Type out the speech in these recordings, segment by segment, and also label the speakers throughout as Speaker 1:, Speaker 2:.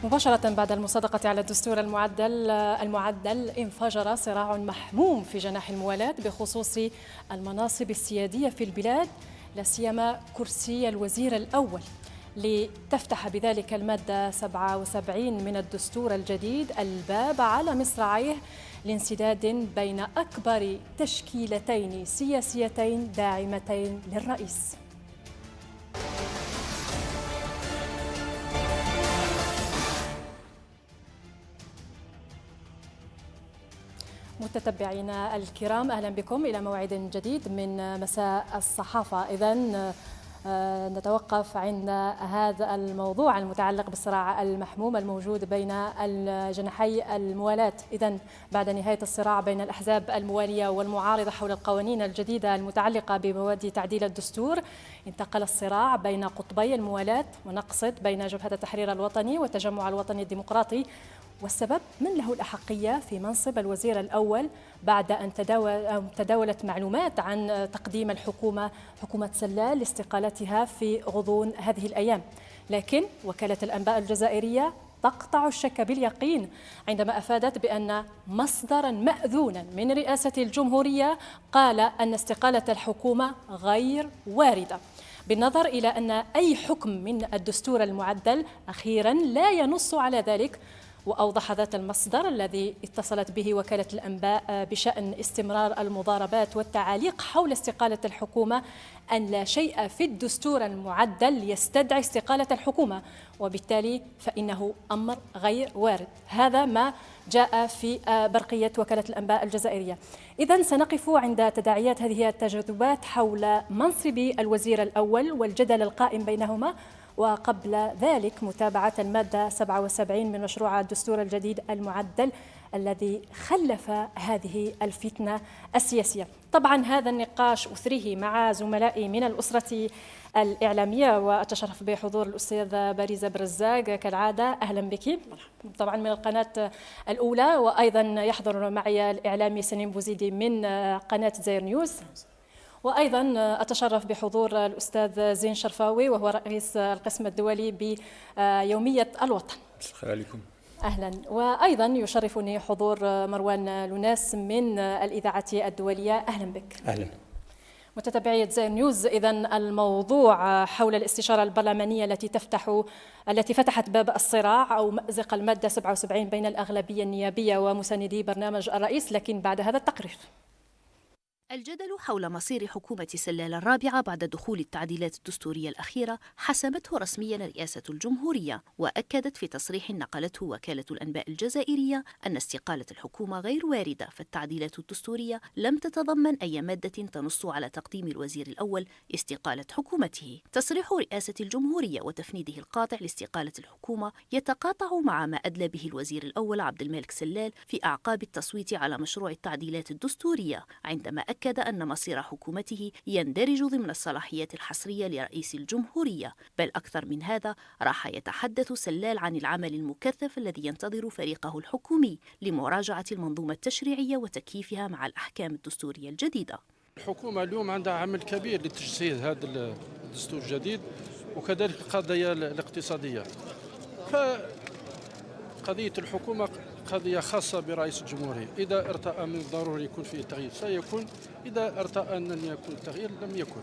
Speaker 1: مباشرة بعد المصادقة على الدستور المعدل انفجر صراع محموم في جناح الموالاة بخصوص المناصب السيادية في البلاد، لا سيما كرسي الوزير الأول، لتفتح بذلك المادة 77 من الدستور الجديد الباب على مصراعيه لانسداد بين أكبر تشكيلتين سياسيتين داعمتين للرئيس. متتبعينا الكرام، أهلا بكم إلى موعد جديد من مساء الصحافة. إذن نتوقف عند هذا الموضوع المتعلق بالصراع المحموم الموجود بين الجناحي الموالاة. إذن بعد نهاية الصراع بين الأحزاب الموالية والمعارضة حول القوانين الجديدة المتعلقة بمواد تعديل الدستور، انتقل الصراع بين قطبي الموالاة، ونقصد بين جبهة التحرير الوطني والتجمع الوطني الديمقراطي. والسبب من له الأحقية في منصب الوزير الأول بعد أن تداولت معلومات عن تقديم حكومة سلال لاستقالتها في غضون هذه الأيام. لكن وكالة الأنباء الجزائرية تقطع الشك باليقين عندما أفادت بأن مصدرا مأذونا من رئاسة الجمهورية قال أن استقالة الحكومة غير واردة، بالنظر إلى أن أي حكم من الدستور المعدل أخيرا لا ينص على ذلك. وأوضح ذات المصدر الذي اتصلت به وكالة الأنباء بشأن استمرار المضاربات والتعاليق حول استقالة الحكومة أن لا شيء في الدستور المعدل يستدعي استقالة الحكومة، وبالتالي فإنه أمر غير وارد. هذا ما جاء في برقية وكالة الأنباء الجزائرية. إذن سنقف عند تداعيات هذه التجاذبات حول منصب الوزير الأول والجدل القائم بينهما، وقبل ذلك متابعة المادة 77 من مشروع الدستور الجديد المعدل الذي خلف هذه الفتنة السياسية. طبعا هذا النقاش أثريه مع زملائي من الأسرة الإعلامية، وأتشرف بحضور الأستاذ باريزة برزاق كالعادة. أهلا بك، طبعا من القناة الأولى، وأيضا يحضر معي الإعلامي سليم بوزيدي من قناة زير نيوز، وأيضا أتشرف بحضور الأستاذ زين شرفاوي وهو رئيس القسم الدولي بيومية الوطن.
Speaker 2: شكرا لكم.
Speaker 1: أهلا. وأيضا يشرفني حضور مروان لوناس من الإذاعة الدولية. أهلا بك.
Speaker 2: أهلا.
Speaker 1: متتبعية زير نيوز، إذن الموضوع حول الاستشارة البرلمانية التي فتحت باب الصراع أو مأزق المادة 77 بين الأغلبية النيابية ومساندي برنامج الرئيس، لكن بعد هذا التقرير.
Speaker 3: الجدل حول مصير حكومة سلال الرابعة بعد دخول التعديلات الدستورية الأخيرة حسمته رسميا رئاسة الجمهورية، وأكدت في تصريح نقلته وكالة الأنباء الجزائرية أن استقالة الحكومة غير واردة، فالتعديلات الدستورية لم تتضمن أي مادة تنص على تقديم الوزير الأول استقالة حكومته. تصريح رئاسة الجمهورية وتفنيده القاطع لاستقالة الحكومة يتقاطع مع ما أدلى به الوزير الأول عبد الملك سلال في أعقاب التصويت على مشروع التعديلات الدستورية، عندما أكد أن مصير حكومته يندرج ضمن الصلاحيات الحصرية لرئيس الجمهورية. بل أكثر من هذا، راح يتحدث سلال عن العمل المكثف الذي ينتظر فريقه الحكومي لمراجعة المنظومة التشريعية وتكييفها مع الأحكام الدستورية الجديدة.
Speaker 4: الحكومة اليوم عندها عمل كبير لتجسيد هذا الدستور الجديد، وكذلك القضايا الاقتصادية. فقضية الحكومة قضية خاصة برئيس الجمهورية، إذا ارتأى من الضروري يكون فيه تغيير سيكون، إذا ارتأى أن لم يكن تغيير لم يكن.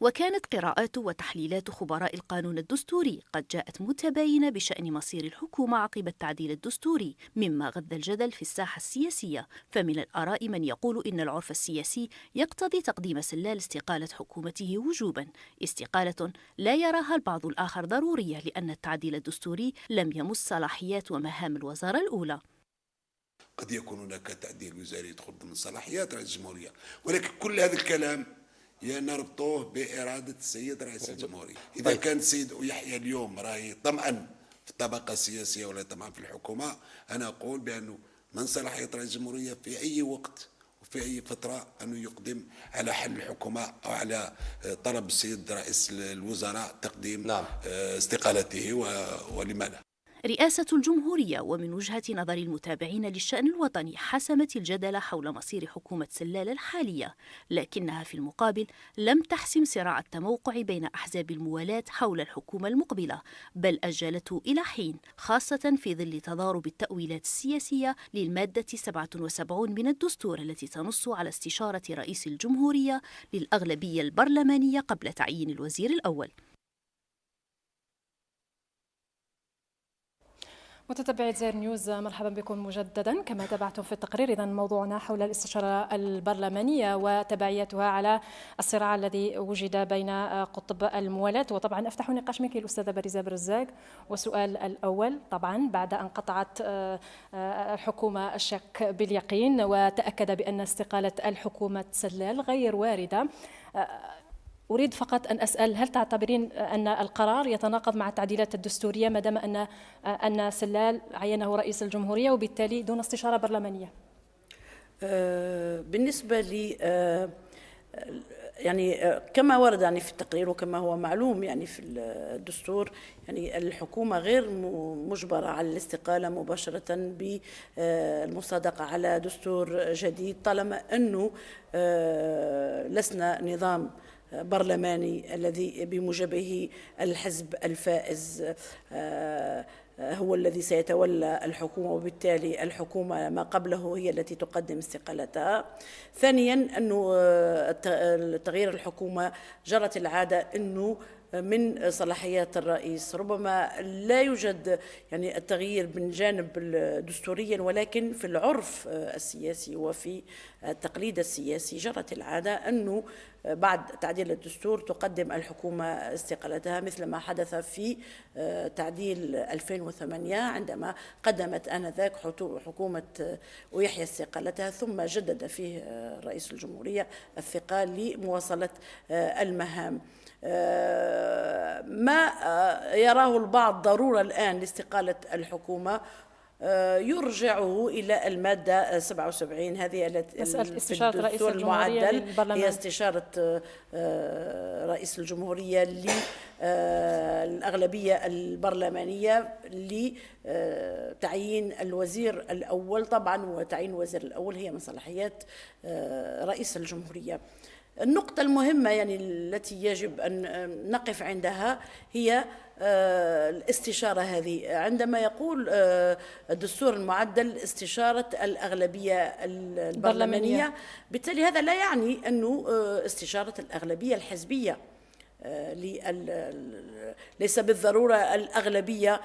Speaker 3: وكانت قراءات وتحليلات خبراء القانون الدستوري قد جاءت متباينة بشأن مصير الحكومة عقب التعديل الدستوري، مما غذى الجدل في الساحة السياسية. فمن الآراء من يقول إن العرف السياسي يقتضي تقديم سلال استقالة حكومته وجوبا، استقالة لا يراها البعض الآخر ضرورية لأن التعديل الدستوري لم يمس صلاحيات ومهام الوزارة الأولى.
Speaker 5: قد يكون هناك تعديل وزاري يدخل ضمن صلاحيات رئيس الجمهورية، ولكن كل هذا الكلام نربطوه بإرادة السيد رئيس الجمهورية. إذا كان السيد يحيى اليوم راهي طمعا في الطبقة السياسية ولا طمعا في الحكومة، أنا أقول بأنه من صلاحية رئيس الجمهورية في أي وقت وفي أي فترة أنه يقدم على حل الحكومة أو على طلب السيد رئيس الوزراء تقديم استقالته ولما لا.
Speaker 3: رئاسة الجمهورية ومن وجهة نظر المتابعين للشأن الوطني حسمت الجدل حول مصير حكومة سلال الحالية، لكنها في المقابل لم تحسم صراع التموقع بين أحزاب الموالاة حول الحكومة المقبلة، بل أجلته إلى حين، خاصة في ظل تضارب التأويلات السياسية للمادة 77 من الدستور التي تنص على استشارة رئيس الجمهورية للأغلبية البرلمانية قبل تعيين الوزير الأول.
Speaker 1: متتبعي زير نيوز، مرحبا بكم مجددا. كما تابعتم في التقرير، إذن موضوعنا حول الاستشارة البرلمانية وتبعياتها على الصراع الذي وجد بين قطب الموالاة. وطبعا أفتح نقاش منك الأستاذة باريزة برزاق. والسؤال الأول، طبعا بعد أن قطعت الحكومة الشك باليقين وتأكد بأن استقالة الحكومة سلال غير واردة، أريد فقط أن أسأل، هل تعتبرين أن القرار يتناقض مع التعديلات الدستورية ما دام أن سلال عينه رئيس الجمهورية وبالتالي دون استشارة برلمانية؟
Speaker 2: بالنسبة لي يعني كما ورد يعني في التقرير وكما هو معلوم يعني في الدستور، يعني الحكومة غير مجبرة على الاستقالة مباشرة بالمصادقة على دستور جديد، طالما أنه لسنا نظام برلماني الذي بموجبه الحزب الفائز هو الذي سيتولى الحكومة، وبالتالي الحكومة ما قبله هي التي تقدم استقالتها. ثانيا، أنه تغيير الحكومة جرت العادة أنه من صلاحيات الرئيس، ربما لا يوجد يعني التغيير من جانب دستوريا، ولكن في العرف السياسي وفي التقليد السياسي جرت العادة أنه بعد تعديل الدستور تقدم الحكومة استقالتها، مثل ما حدث في تعديل 2008 عندما قدمت آنذاك حكومة ويحيى استقالتها، ثم جدد فيه رئيس الجمهورية الثقة لمواصلة المهام. ما يراه البعض ضرورة الآن لاستقالة الحكومة يرجعه إلى المادة 77، هذه
Speaker 1: في الدستور المعدل
Speaker 2: هي استشارة رئيس الجمهورية للأغلبية البرلمانية لتعيين الوزير الأول. طبعا وتعيين الوزير الأول هي من صلاحيات رئيس الجمهورية. النقطة المهمة يعني التي يجب أن نقف عندها هي الاستشارة هذه. عندما يقول الدستور المعدل استشارة الأغلبية البرلمانية، بالتالي هذا لا يعني أنه استشارة الأغلبية الحزبية، ليس بالضرورة الأغلبية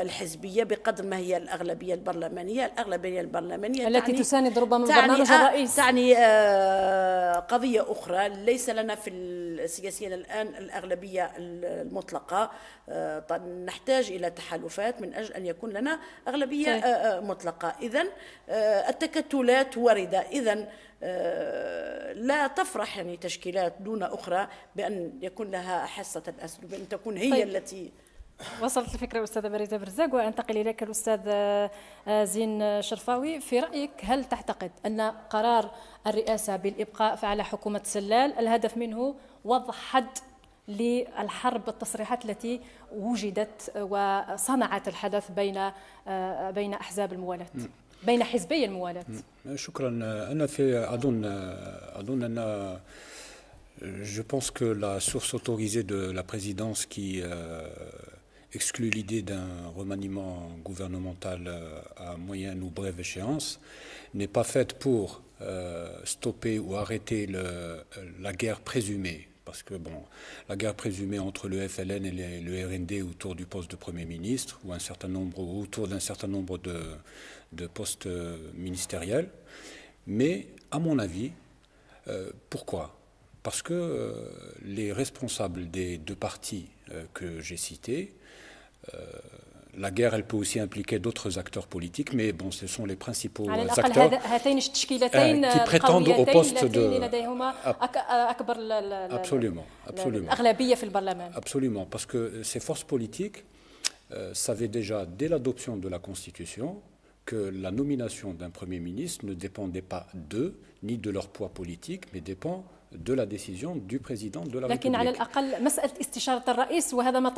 Speaker 2: الحزبية بقدر ما هي الأغلبية البرلمانية. الأغلبية البرلمانية
Speaker 1: التي تساند ربما برنامج الرئيس،
Speaker 2: تعني قضية أخرى. ليس لنا في السياسيين الآن الأغلبية المطلقة، نحتاج إلى تحالفات من أجل أن يكون لنا أغلبية مطلقة. إذن التكتلات واردة، إذن لا تفرح يعني تشكيلات دون أخرى بأن يكون لها حصة الأسد، بأن تكون هي التي
Speaker 1: وصلت الفكرة أستاذة باريزة برزاق. وأنتقل إليك الأستاذ زين شرفاوي. في رأيك هل تعتقد أن قرار الرئاسة بالإبقاء على حكومة سلال الهدف منه وضع حد للحرب التصريحات التي وجدت وصنعت الحدث بين أحزاب الموالاة، بين حزبي الموالاة؟
Speaker 6: شكرا. أنا أظن أن je pense que la source autorisée de la présidence qui exclut l'idée d'un remaniement gouvernemental à moyenne ou brève échéance n'est pas faite pour stopper ou arrêter la guerre présumée. Parce que bon, la guerre présumée entre le FLN et le RND autour du poste de Premier ministre ou autour d'un certain nombre de postes ministériels. Mais à mon avis, pourquoi ? Parce que les responsables des deux partis que j'ai cités, la guerre, elle peut aussi impliquer d'autres acteurs politiques, mais bon, ce sont les principaux acteurs qui prétendent au poste de... Absolument, absolument. Absolument, parce que ces forces politiques savaient déjà, dès l'adoption de la Constitution, que la nomination d'un Premier ministre ne dépendait pas d'eux, ni de leur poids politique, mais dépend de la décision du président de la République.
Speaker 1: لكن على الأقل مسألة استشارة الرئيس وهذا ما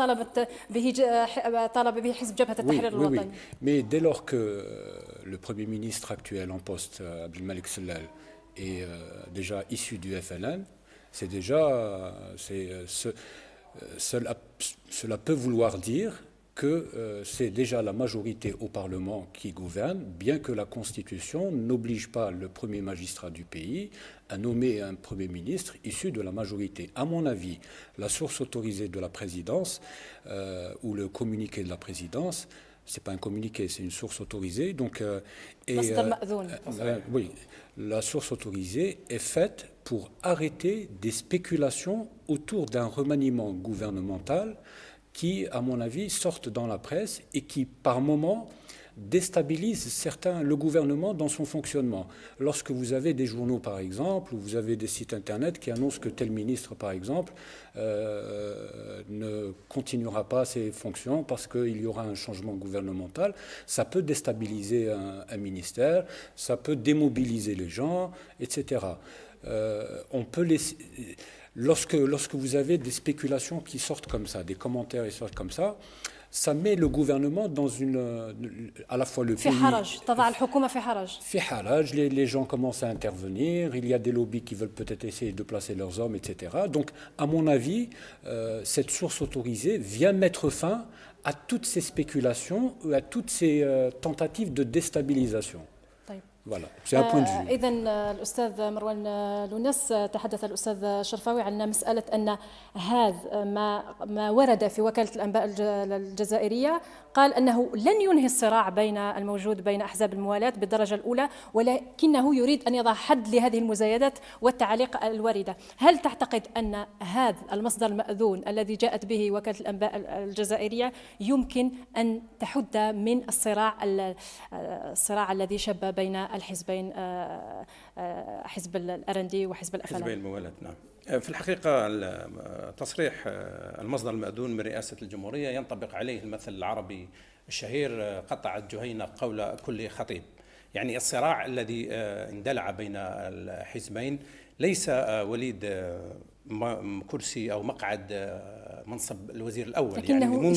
Speaker 1: طالب به حزب جبهة التحرير الوطني.
Speaker 6: Oui. Mais dès lors que le Premier ministre actuel en poste, Abdelmalek Sellal, est déjà issu du FLN, c'est déjà, cela peut vouloir dire que c'est déjà la majorité au Parlement qui gouverne, bien que la Constitution n'oblige pas le premier magistrat du pays à nommer un Premier ministre issu de la majorité. À mon avis, la source autorisée de la présidence ou le communiqué de la présidence, c'est pas un communiqué, c'est une source autorisée. Donc, oui, la source autorisée est faite pour arrêter des spéculations autour d'un remaniement gouvernemental qui, à mon avis, sortent dans la presse et qui, par moments, déstabilisent le gouvernement dans son fonctionnement. Lorsque vous avez des journaux, par exemple, ou vous avez des sites Internet qui annoncent que tel ministre, par exemple, ne continuera pas ses fonctions parce qu'il y aura un changement gouvernemental, ça peut déstabiliser un ministère, ça peut démobiliser les gens, etc. On peut laisser... Lorsque vous avez des spéculations qui sortent comme ça, des commentaires qui sortent comme ça met le gouvernement dans à la fois le pays... في حرج, les gens commencent à intervenir, il y a des lobbies qui veulent peut-être essayer de placer leurs hommes, etc. Donc, à mon avis, cette source autorisée vient mettre fin à toutes ces spéculations, à toutes ces tentatives de déstabilisation. Voilà, c'est un point de vue.
Speaker 1: إذن الأستاذ مروان لونس تحدث الأستاذ شرفاوي عن مسألة أن هذا ما ورد في وكالة الأنباء الجزائرية، قال أنه لن ينهي الصراع الموجود بين أحزاب الموالاة بالدرجة الأولى، ولكنه يريد أن يضع حد لهذه المزايدات والتعليق الواردة. هل تعتقد أن هذا المصدر المأذون الذي جاءت به وكالة الأنباء الجزائرية يمكن أن تحد من الصراع الذي شب بين الحزبين، حزب الأرندي وحزب الأفلام؟
Speaker 7: حزبين الموالاة، نعم. في الحقيقة تصريح المصدر المأذون من رئاسة الجمهورية ينطبق عليه المثل العربي الشهير قطعت جهينة قول كل خطيب. يعني الصراع الذي اندلع بين الحزبين ليس وليد كرسي أو مقعد منصب الوزير الأول،
Speaker 1: لكنه
Speaker 7: يعني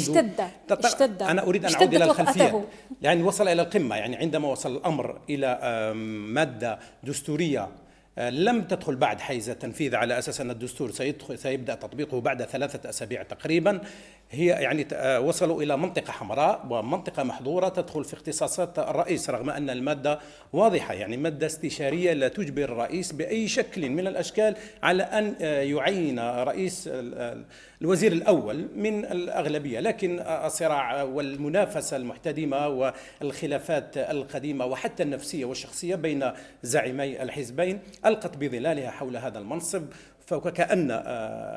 Speaker 7: اشتد. أنا أريد أن أعود إلى الخلفية، يعني وصل إلى القمة. يعني عندما وصل الأمر إلى مادة دستورية لم تدخل بعد حيز التنفيذ على أساس أن الدستور سيبدأ تطبيقه بعد 3 أسابيع تقريبا، هي يعني وصلوا إلى منطقة حمراء ومنطقة محظورة تدخل في اختصاصات الرئيس، رغم أن المادة واضحة، يعني مادة استشارية لا تجبر الرئيس بأي شكل من الأشكال على أن يعين رئيس الوزير الأول من الأغلبية. لكن الصراع والمنافسة المحتدمة والخلافات القديمة وحتى النفسية والشخصية بين زعيمي الحزبين ألقت بظلالها حول هذا المنصب، فكأن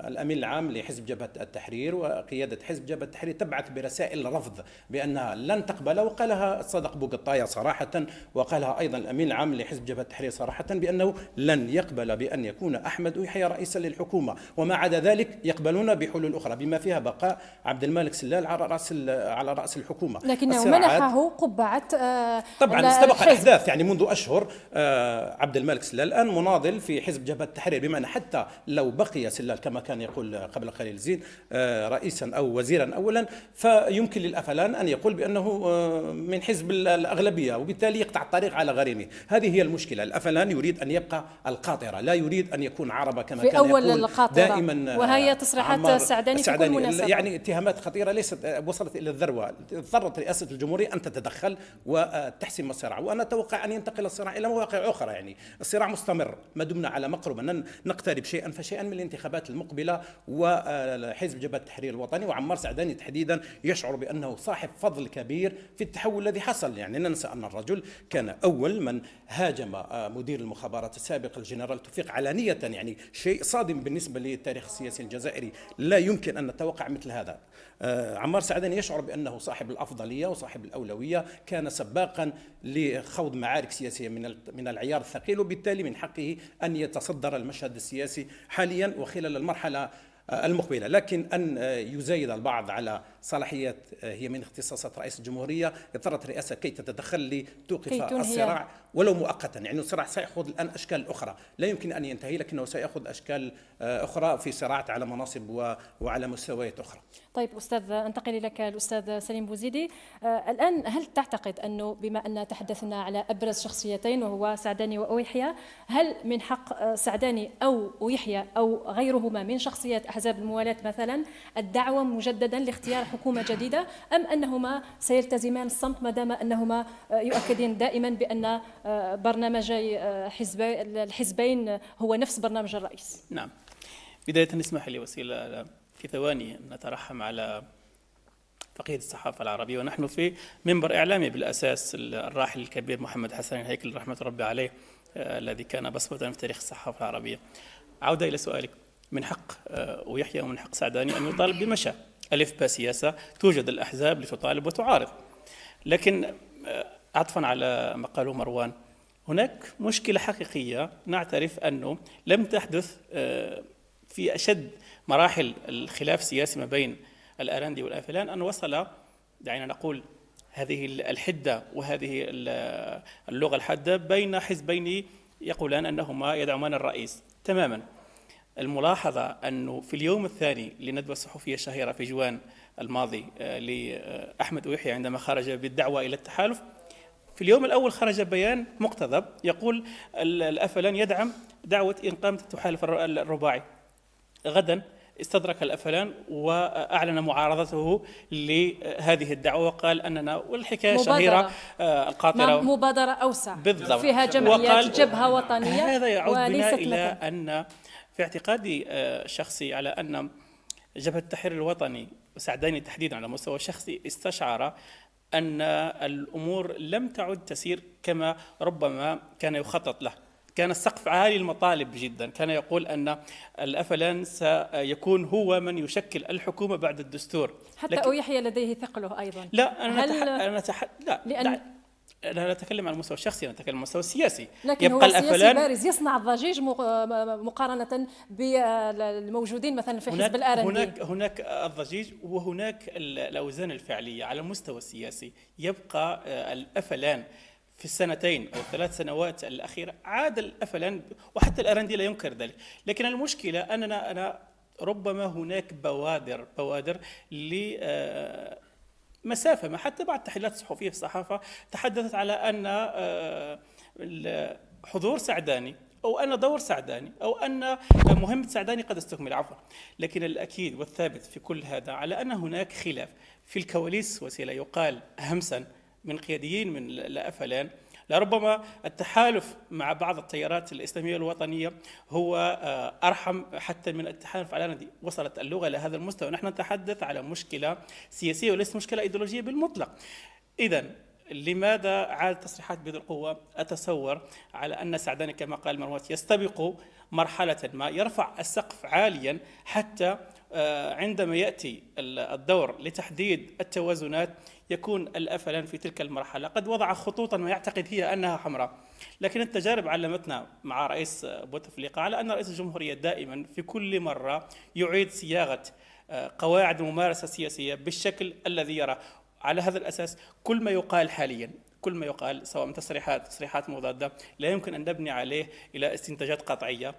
Speaker 7: الأمين العام لحزب جبهة التحرير وقيادة حزب جبهة التحرير تبعث برسائل رفض بأنها لن تقبل، وقالها صدق بوقطاية صراحة، وقالها أيضا الأمين العام لحزب جبهة التحرير صراحة بأنه لن يقبل بأن يكون أحمد يحيى رئيسا للحكومة، وما عدا ذلك يقبلون بحلول أخرى بما فيها بقاء عبد المالك سلال على رأس الحكومة.
Speaker 1: لكنه منحه قبعة
Speaker 7: طبعا استبق الأحداث، يعني منذ أشهر عبد المالك سلال الآن مناضل في حزب جبهة التحرير، بمعنى حتى لو بقي سلال كما كان يقول قبل قليل زين رئيسا أو وزيرا أولا، فيمكن للأفلان أن يقول بأنه من حزب الأغلبية، وبالتالي يقطع الطريق على غريمه. هذه هي المشكلة، الأفلان يريد أن يبقى القاطرة، لا يريد أن يكون عربة كما كان يقول دائما.
Speaker 1: وهي تصريحات السعداني في كل مناسبة،
Speaker 7: يعني اتهامات خطيرة ليست وصلت إلى الذروة. اضطرت رئاسة الجمهورية أن تتدخل وتحسم الصراع، وأنا أتوقع أن ينتقل الصراع إلى مواقع أخرى. يعني الصراع مستمر ما دمنا على مقربة أن نقترب شيئا فشيئا من الانتخابات المقبلة، وحزب جبهة التحرير الوطني وعمار سعداني تحديدا يشعر بأنه صاحب فضل كبير في التحول الذي حصل. يعني ننسى أن الرجل كان أول من هاجم مدير المخابرات السابق الجنرال توفيق علانية، يعني شيء صادم بالنسبة للتاريخ السياسي الجزائري، لا يمكن أن نتوقع مثل هذا. عمار سعداني يشعر بأنه صاحب الأفضلية وصاحب الأولوية، كان سباقا لخوض معارك سياسية من العيار الثقيل، وبالتالي من حقه أن يتصدر المشهد السياسي حاليا وخلال المرحلة المقبلة. لكن أن يزايد البعض على صلاحيات هي من اختصاصات رئيس الجمهورية، اضطرت الرئاسة كي تتدخل لتوقف الصراع ولو مؤقتا. يعني الصراع سيأخذ الآن أشكال أخرى، لا يمكن أن ينتهي، لكنه سيأخذ أشكال أخرى في صراعات على مناصب وعلى مستويات أخرى.
Speaker 1: طيب أستاذ، أنتقل لك الأستاذ سليم بوزيدي. الآن هل تعتقد أنه بما أن تحدثنا على أبرز شخصيتين وهو سعداني وأويحيى، هل من حق سعداني أو أويحيى أو غيرهما من شخصيات أحزاب الموالاة مثلا الدعوة مجددا لاختيار حكومة جديدة، أم أنهما سيلتزمان الصمت ما دام أنهما يؤكدين دائما بأن برنامجي الحزبين هو نفس برنامج الرئيس؟
Speaker 8: نعم، بداية اسمح لي وسيلة في ثواني نترحم على فقيد الصحافة العربية، ونحن في منبر إعلامي بالأساس، الراحل الكبير محمد حسن الهيكل رحمة ربي عليه، الذي كان بصمة في تاريخ الصحافة العربية. عودة إلى سؤالك، من حق ويحيى ومن حق سعداني أن يطالب بمشى ألف بسياسة، توجد الأحزاب لتطالب وتعارض، لكن عطفا على ما قاله مروان، هناك مشكلة حقيقية نعترف أنه لم تحدث في أشد مراحل الخلاف السياسي ما بين الأراندي والآفلان أن وصل، دعينا نقول، هذه الحدة وهذه اللغة الحادة بين حزبين يقولان أنهما يدعمان الرئيس تماما. الملاحظة أنه في اليوم الثاني لندوة الصحفية الشهيرة في جوان الماضي لأحمد أويحيى عندما خرج بالدعوة إلى التحالف، في اليوم الأول خرج بيان مقتضب يقول الأفلان يدعم دعوة إقامة التحالف الرباعي. غدا استدرك الأفلان وأعلن معارضته لهذه الدعوة، وقال أننا، والحكاية شهيرة القاطرة،
Speaker 1: مبادرة أوسع
Speaker 8: بالضبط
Speaker 1: فيها جمعيات جبهة وطنية.
Speaker 8: هذا يعود بنا إلى أن في اعتقادي الشخصي على أن جبهة التحرير الوطني وسعداني تحديدا على مستوى شخصي استشعر أن الأمور لم تعد تسير كما ربما كان يخطط له. كان السقف عالي المطالب جدا، كان يقول أن الأفلان سيكون هو من يشكل الحكومة بعد الدستور.
Speaker 1: حتى أويحيى لديه ثقله أيضا.
Speaker 8: لا، أنا لا أتكلم عن المستوى الشخصي، أنا أتكلم عن المستوى السياسي.
Speaker 1: لكن يبقى هو سياسي بارز يصنع الضجيج مقارنة بالموجودين مثلا في حزب الآرندي.
Speaker 8: هناك الضجيج وهناك الأوزان الفعلية على المستوى السياسي. يبقى الأفلان في السنتين أو الثلاث سنوات الأخيرة عاد الأفلان، وحتى الآرندي لا ينكر ذلك، لكن المشكلة أننا ربما هناك بوادر مسافة ما. حتى بعد تحليلات صحفية في الصحافة تحدثت على أن حضور سعداني أو أن دور سعداني أو أن مهمة سعداني قد استكمل، عفوا. لكن الأكيد والثابت في كل هذا على أن هناك خلاف في الكواليس، وسيلة يقال همسا من قياديين من الأفلان. لربما التحالف مع بعض التيارات الإسلامية الوطنية هو أرحم حتى من التحالف على الأراندي. وصلت اللغة إلى هذا المستوى. نحن نتحدث على مشكلة سياسية وليس مشكلة إيديولوجية بالمطلق. إذن لماذا عاد تصريحات بذي القوة؟ أتصور على أن سعداني كما قال مروات يستبق مرحلة ما، يرفع السقف عاليا حتى عندما يأتي الدور لتحديد التوازنات يكون الأفلان في تلك المرحلة قد وضع خطوطا ما يعتقد هي أنها حمراء. لكن التجارب علمتنا مع رئيس بوتفليقة على أن رئيس الجمهورية دائما في كل مرة يعيد صياغة قواعد الممارسة السياسية بالشكل الذي يرى. على هذا الأساس كل ما يقال حاليا، كل ما يقال سواء من تصريحات مضادة، لا يمكن أن نبني عليه إلى استنتاجات قطعية.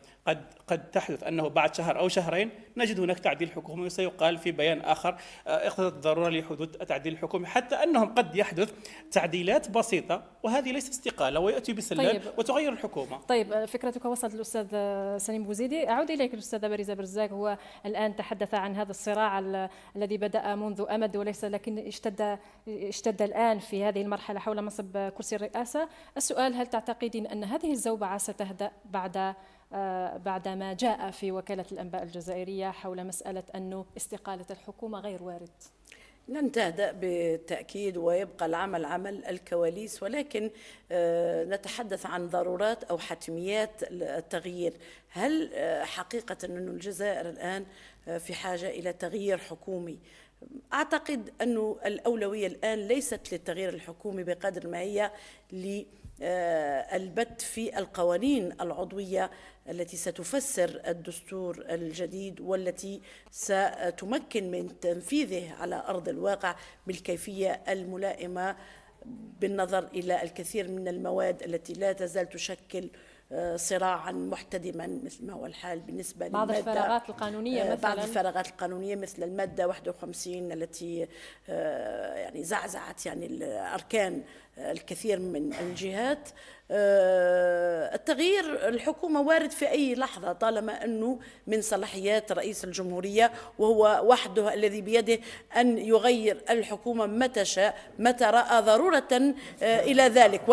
Speaker 8: قد تحدث أنه بعد شهر أو شهرين نجد هناك تعديل حكومي، وسيقال في بيان آخر اقتضت الضرورة لحدوث التعديل الحكومي، حتى أنهم قد يحدث تعديلات بسيطة وهذه ليست استقالة ويأتي بسلال وتغير الحكومة.
Speaker 1: طيب، فكرتك وصلت للأستاذ سليم بوزيدي. أعود إليك الأستاذة بارزة برزاق. هو الآن تحدث عن هذا الصراع الذي بدأ منذ أمد وليس، لكن اشتد الآن في هذه المرحلة حول منصب كرسي الرئاسة. السؤال: هل تعتقدين أن هذه الزوبعة ستهدأ بعد ما جاء في وكالة الأنباء الجزائرية حول مسألة أنه استقالة الحكومة غير وارد؟
Speaker 2: لن تهدأ بالتأكيد، ويبقى العمل عمل الكواليس، ولكن نتحدث عن ضرورات أو حتميات التغيير. هل حقيقة أن الجزائر الآن في حاجة إلى تغيير حكومي؟ أعتقد أن الأولوية الآن ليست للتغيير الحكومي بقدر ما هي للبت في القوانين العضوية التي ستفسر الدستور الجديد والتي ستمكن من تنفيذه على أرض الواقع بالكيفية الملائمة بالنظر إلى الكثير من المواد التي لا تزال تشكل صراعا محتدما مثل ما هو الحال بالنسبة
Speaker 1: بعض الفراغات القانونية مثلا
Speaker 2: بعض الفراغات القانونية مثل المادة 51 التي يعني زعزعت يعني الأركان الكثير من الجهات. التغيير الحكومة وارد في أي لحظة طالما أنه من صلاحيات رئيس الجمهورية، وهو وحده الذي بيده أن يغير الحكومة متى شاء متى رأى ضرورة إلى ذلك.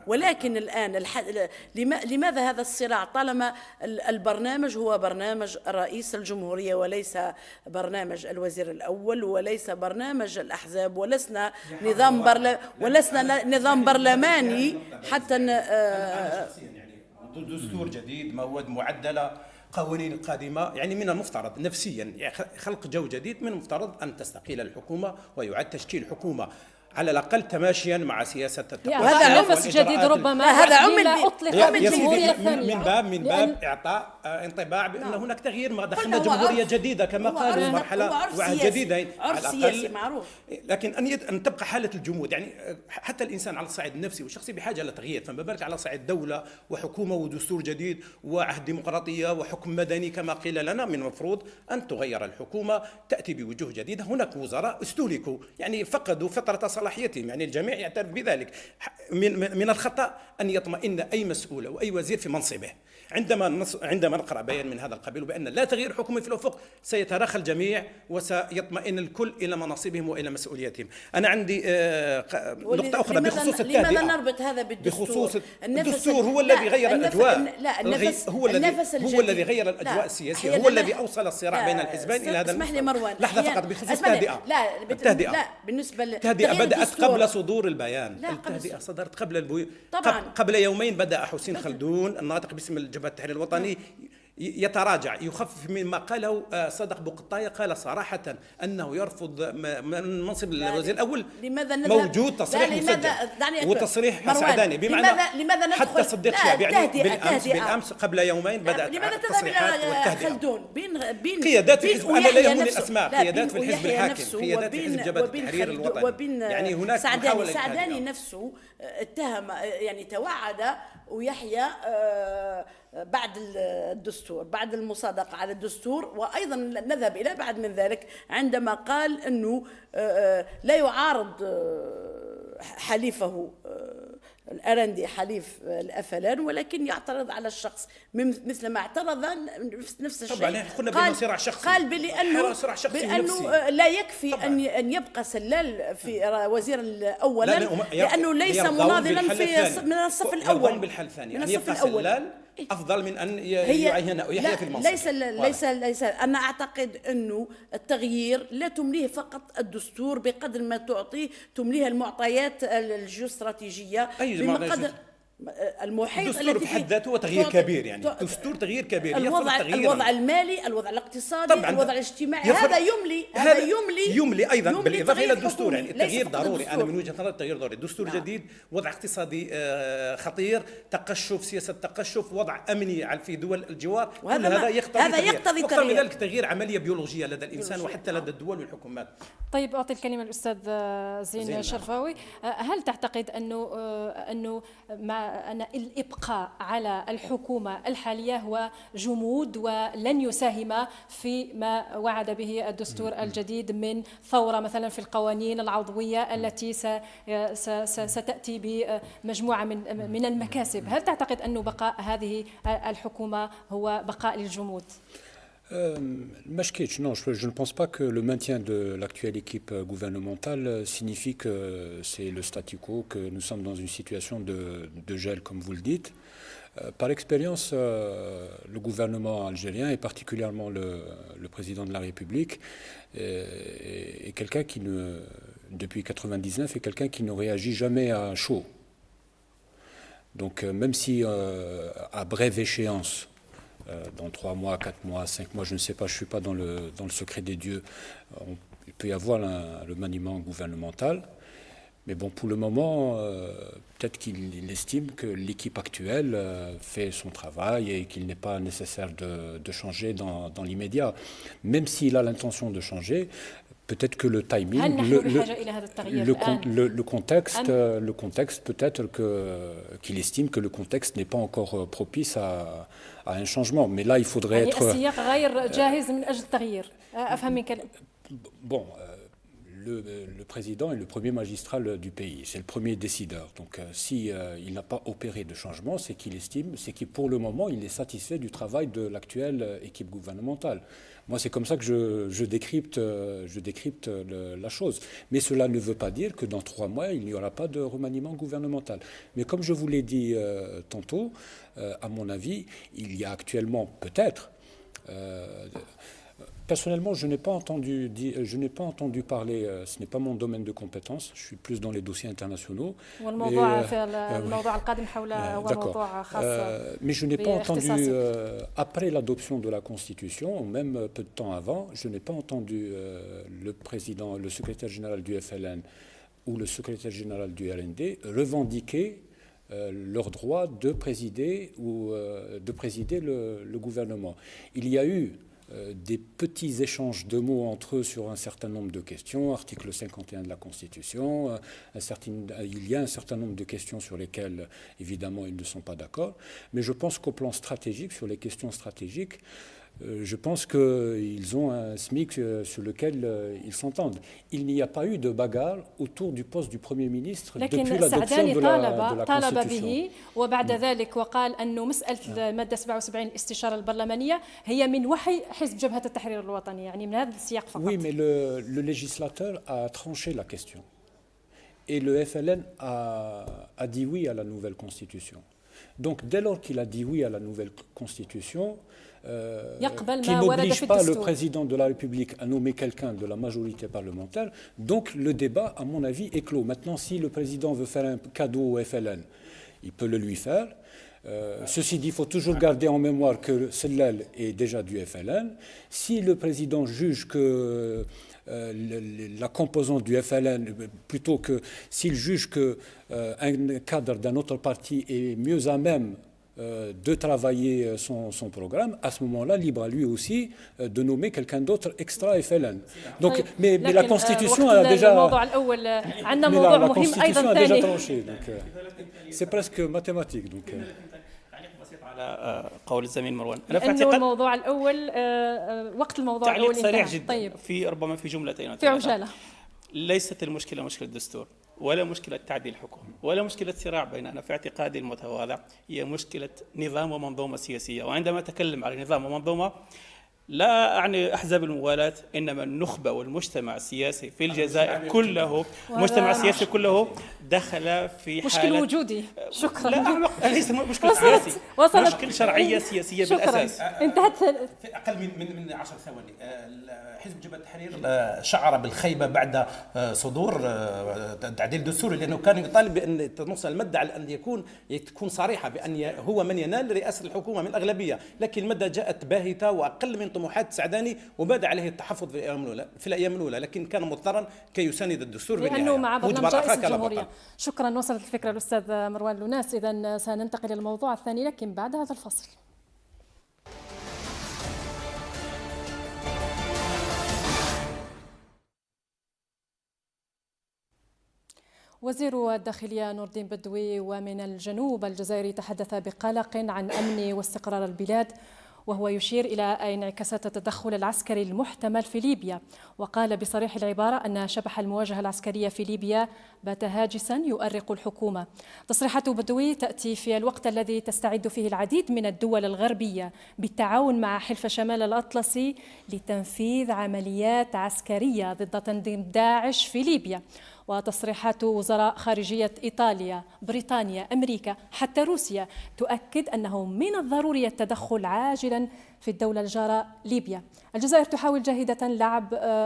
Speaker 2: ولكن الآن لماذا هذا الصراع طالما البرنامج هو برنامج رئيس الجمهورية وليس برنامج الوزير الأول وليس برنامج الأحزاب ولسنا نظام برلماني حتى
Speaker 7: دستور جديد، مواد معدلة، قوانين قادمة. يعني من المفترض نفسيا يعني خلق جو جديد، من المفترض أن تستقيل الحكومة ويعاد تشكيل حكومة على الأقل تماشيا مع سياسة التقوى.
Speaker 1: هذا نفس جديد ربما هذا عمل أطلق الجمهورية
Speaker 7: الثانية من باب إعطاء انطباع بأن هناك تغيير، ما دخلنا جمهورية جديدة كما قالوا، مرحلة جديدة
Speaker 2: عرف سياسي معروف.
Speaker 7: لكن أن تبقى حالة الجمود، يعني حتى الإنسان على الصعيد النفسي والشخصي بحاجة لتغيير، فما بالك على صعيد دولة وحكومة ودستور جديد وعهد ديمقراطية وحكم مدني كما قيل لنا. من المفروض أن تغير الحكومة، تأتي بوجوه جديدة. هناك وزراء استهلكوا، يعني فقدوا فترة صلاحيتهم، يعني الجميع يعترف بذلك. من الخطأ أن يطمئن أي مسؤول أو أي وزير في منصبه عندما نقرأ بيان من هذا القبيل بأن لا تغيير حكومي في الأفق، سيتراخى الجميع وسيطمئن الكل إلى مناصبهم وإلى مسؤوليتهم. أنا عندي نقطة أخرى بخصوص التهدئة.
Speaker 2: لماذا نربط هذا بالدستور؟
Speaker 7: بخصوص الدستور هو الذي غير الأجواء. هو الذي غير الأجواء السياسية، هو الذي أوصل الصراع بين الحزبين إلى هذا
Speaker 2: اسمح لي مروان،
Speaker 7: لحظة فقط بخصوص التهدئة. لا
Speaker 2: بالنسبة
Speaker 7: التهدئة بدأت قبل صدور البيان. التهدئة صدرت قبل يومين. بدأ حسين خلدون الناطق باسم الجبهة التحرير الوطني يتراجع، يخفف مما قاله صدق بوقطاية. قال صراحة أنه يرفض من منصب الوزير الأول. موجود تصريح مسجل وتصريح سعداني بمعنى حتى صديق شعب يعني بالأمس قبل يومين بدأت التصريحات والتهدئة.
Speaker 2: خلدون بين
Speaker 7: قيادات الحزب، أنا لا يهمني الأسماء، قيادات في الحزب الحاكم، قيادات في حزب جبهة التحرير الوطني. يعني هناك
Speaker 2: سعداني نفسه اتهم، يعني توعد ويحيى بعد الدستور، بعد المصادقة على الدستور، وأيضا نذهب إلى بعد من ذلك عندما قال أنه لا يعارض حليفه الأرندي حليف الأفلان، ولكن يعترض على الشخص مثل ما اعترض نفس الشيء.
Speaker 7: طبعا قلنا بأنه صراع شخصي،
Speaker 2: قال بأنه لا يكفي أن يبقى سلال في وزير أولا لأنه ليس مناضلا من الصف الأول.
Speaker 7: بالحل الثاني أن يبقى سلال أفضل من أن يحيى في المنصب.
Speaker 2: ليس أنا أعتقد أنه التغيير لا تمليه فقط الدستور بقدر ما تمليه المعطيات الجيوستراتيجية بقدر المحيط
Speaker 7: الدستور في حد ذاته هو تغيير كبير، يعني الدستور تغيير كبير.
Speaker 2: الوضع المالي، الوضع الاقتصادي، الوضع الاجتماعي، هذا
Speaker 7: يملي أيضا بالإضافة إلى الدستور. يعني التغيير ضروري. أنا من وجهة نظري التغيير ضروري. دستور جديد، وضع اقتصادي خطير، تقشف، سياسة تقشف، وضع أمني في دول الجوار، كل هذا يقتضي أكثر من ذلك تغيير عملية بيولوجية لدى الإنسان وحتى لدى الدول والحكومات.
Speaker 1: طيب أعطي الكلمة الأستاذ زين شرفاوي. هل تعتقد أنه أن الإبقاء على الحكومة الحالية هو جمود ولن يساهم في ما وعد به الدستور الجديد من ثورة مثلا في القوانين العضوية التي ستأتي بمجموعة من المكاسب؟ هل تعتقد أن بقاء هذه الحكومة هو بقاء للجمود؟
Speaker 6: Non, je ne pense pas que le maintien de l'actuelle équipe gouvernementale signifie que c'est le statu quo, que nous sommes dans une situation de gel, comme vous le dites. Par expérience, le gouvernement algérien, et particulièrement le président de la République, est quelqu'un qui, depuis 1999, est quelqu'un qui ne réagit jamais à chaud. Donc même si à brève échéance, dans 3 mois, 4 mois, 5 mois, je ne sais pas, je ne suis pas dans le secret des dieux, il peut y avoir le maniement gouvernemental. Mais bon, pour le moment, peut-être qu'il estime que l'équipe actuelle fait son travail et qu'il n'est pas nécessaire de changer dans l'immédiat. Même s'il a l'intention de changer, peut-être que le timing, le contexte, peut-être qu'il estime que le contexte n'est pas encore propice à un changement. Mais là, il faudrait être... Bon, le président est le premier magistrat du pays, c'est le premier décideur. Donc si il n'a pas opéré de changement, c'est que pour le moment, il est satisfait du travail de l'actuelle équipe gouvernementale. Moi, c'est comme ça que je décrypte la chose. Mais cela ne veut pas dire que dans 3 mois, il n'y aura pas de remaniement gouvernemental. Mais comme je vous l'ai dit tantôt, à mon avis, il y a actuellement peut-être... Personnellement, je n'ai pas entendu parler, ce n'est pas mon domaine de compétence, je suis plus dans les dossiers internationaux. Mais je n'ai pas entendu, après l'adoption de la Constitution, ou même peu de temps avant, je n'ai pas entendu le président, le secrétaire général du FLN ou le secrétaire général du RND revendiquer leur droit de présider le gouvernement. Il y a eu des petits échanges de mots entre eux sur un certain nombre de questions, article 51 de la Constitution, il y a un certain nombre de questions sur lesquelles, évidemment, ils ne sont pas d'accord, mais je pense qu'au plan stratégique, sur les questions stratégiques, je pense qu'ils ont un SMIC sur lequel ils s'entendent. Il n'y a pas eu de bagarre autour du poste du Premier ministre depuis l'adoption de la Constitution.
Speaker 1: وبعد ذلك وقال أنه مسألة المادة 77 الاستشارة البرلمانية هي من وحي حزب جبهة التحرير الوطني يعني من هذا السياق فقط.
Speaker 6: Oui, mais le législateur a tranché la question. Et le FLN a dit oui à la nouvelle Constitution. Donc dès lors qu'il a dit oui à la nouvelle Constitution, qui n'oblige pas le président de la République à nommer quelqu'un de la majorité parlementaire, donc le débat, à mon avis, est clos. Maintenant, si le président veut faire un cadeau au FLN, il peut le lui faire. Ceci dit, il faut toujours garder en mémoire que Sellal est déjà du FLN. Si le président juge que la composante du FLN, plutôt que s'il juge qu'un cadre d'un autre parti est mieux à même de travailler son programme, à ce moment-là, libre à lui aussi de nommer quelqu'un d'autre extra FLN. Donc, mais la Constitution a déjà tranché. C'est presque mathématique. Donc.
Speaker 8: على قول الزميل مروان
Speaker 1: أنا في اعتقاد الموضوع الأول وقت الموضوع الأول
Speaker 8: سريع جدا طيب. في جملتين
Speaker 1: في عجالة.
Speaker 8: ليست المشكلة مشكلة دستور ولا مشكلة تعديل حكم ولا مشكلة صراع بيننا في اعتقادي المتواضع هي مشكلة نظام ومنظومة سياسية وعندما أتكلم على نظام ومنظومة لا أعني أحزاب الموالاة إنما النخبة والمجتمع السياسي في الجزائر كله المجتمع السياسي كله دخل في
Speaker 1: حالة مشكل وجودي شكرا
Speaker 8: لا ليس مشكل سياسي مشكل شرعية سياسية بالأساس
Speaker 1: انتهت
Speaker 7: في أقل من 10 ثواني حزب جبهة التحرير شعر بالخيبة بعد صدور تعديل دستوري لأنه كان يطالب بأن تنص المادة على أن تكون صريحة بأن هو من ينال رئاسة الحكومة من الأغلبية لكن المادة جاءت باهتة وأقل من طموحات سعداني وبدا عليه التحفظ في الأيام الأولى لكن كان مضطرا كي يساند الدستور
Speaker 1: لأنه مع برنامج رئيس الجمهورية. شكرا وصلت الفكرة الأستاذ مروان لوناس. إذن سننتقل للموضوع الثاني لكن بعد هذا الفصل. وزير الداخلية نور الدين بدوي ومن الجنوب الجزائري تحدث بقلق عن أمن واستقرار البلاد وهو يشير إلى انعكاسات التدخل العسكري المحتمل في ليبيا وقال بصريح العبارة أن شبح المواجهة العسكرية في ليبيا بات هاجسا يؤرق الحكومة. تصريحات بدوي تأتي في الوقت الذي تستعد فيه العديد من الدول الغربية بالتعاون مع حلف شمال الأطلسي لتنفيذ عمليات عسكرية ضد تنظيم داعش في ليبيا. وتصريحات وزراء خارجية إيطاليا، بريطانيا، أمريكا، حتى روسيا تؤكد أنه من الضروري التدخل عاجلا في الدولة الجارة ليبيا. الجزائر تحاول جاهدة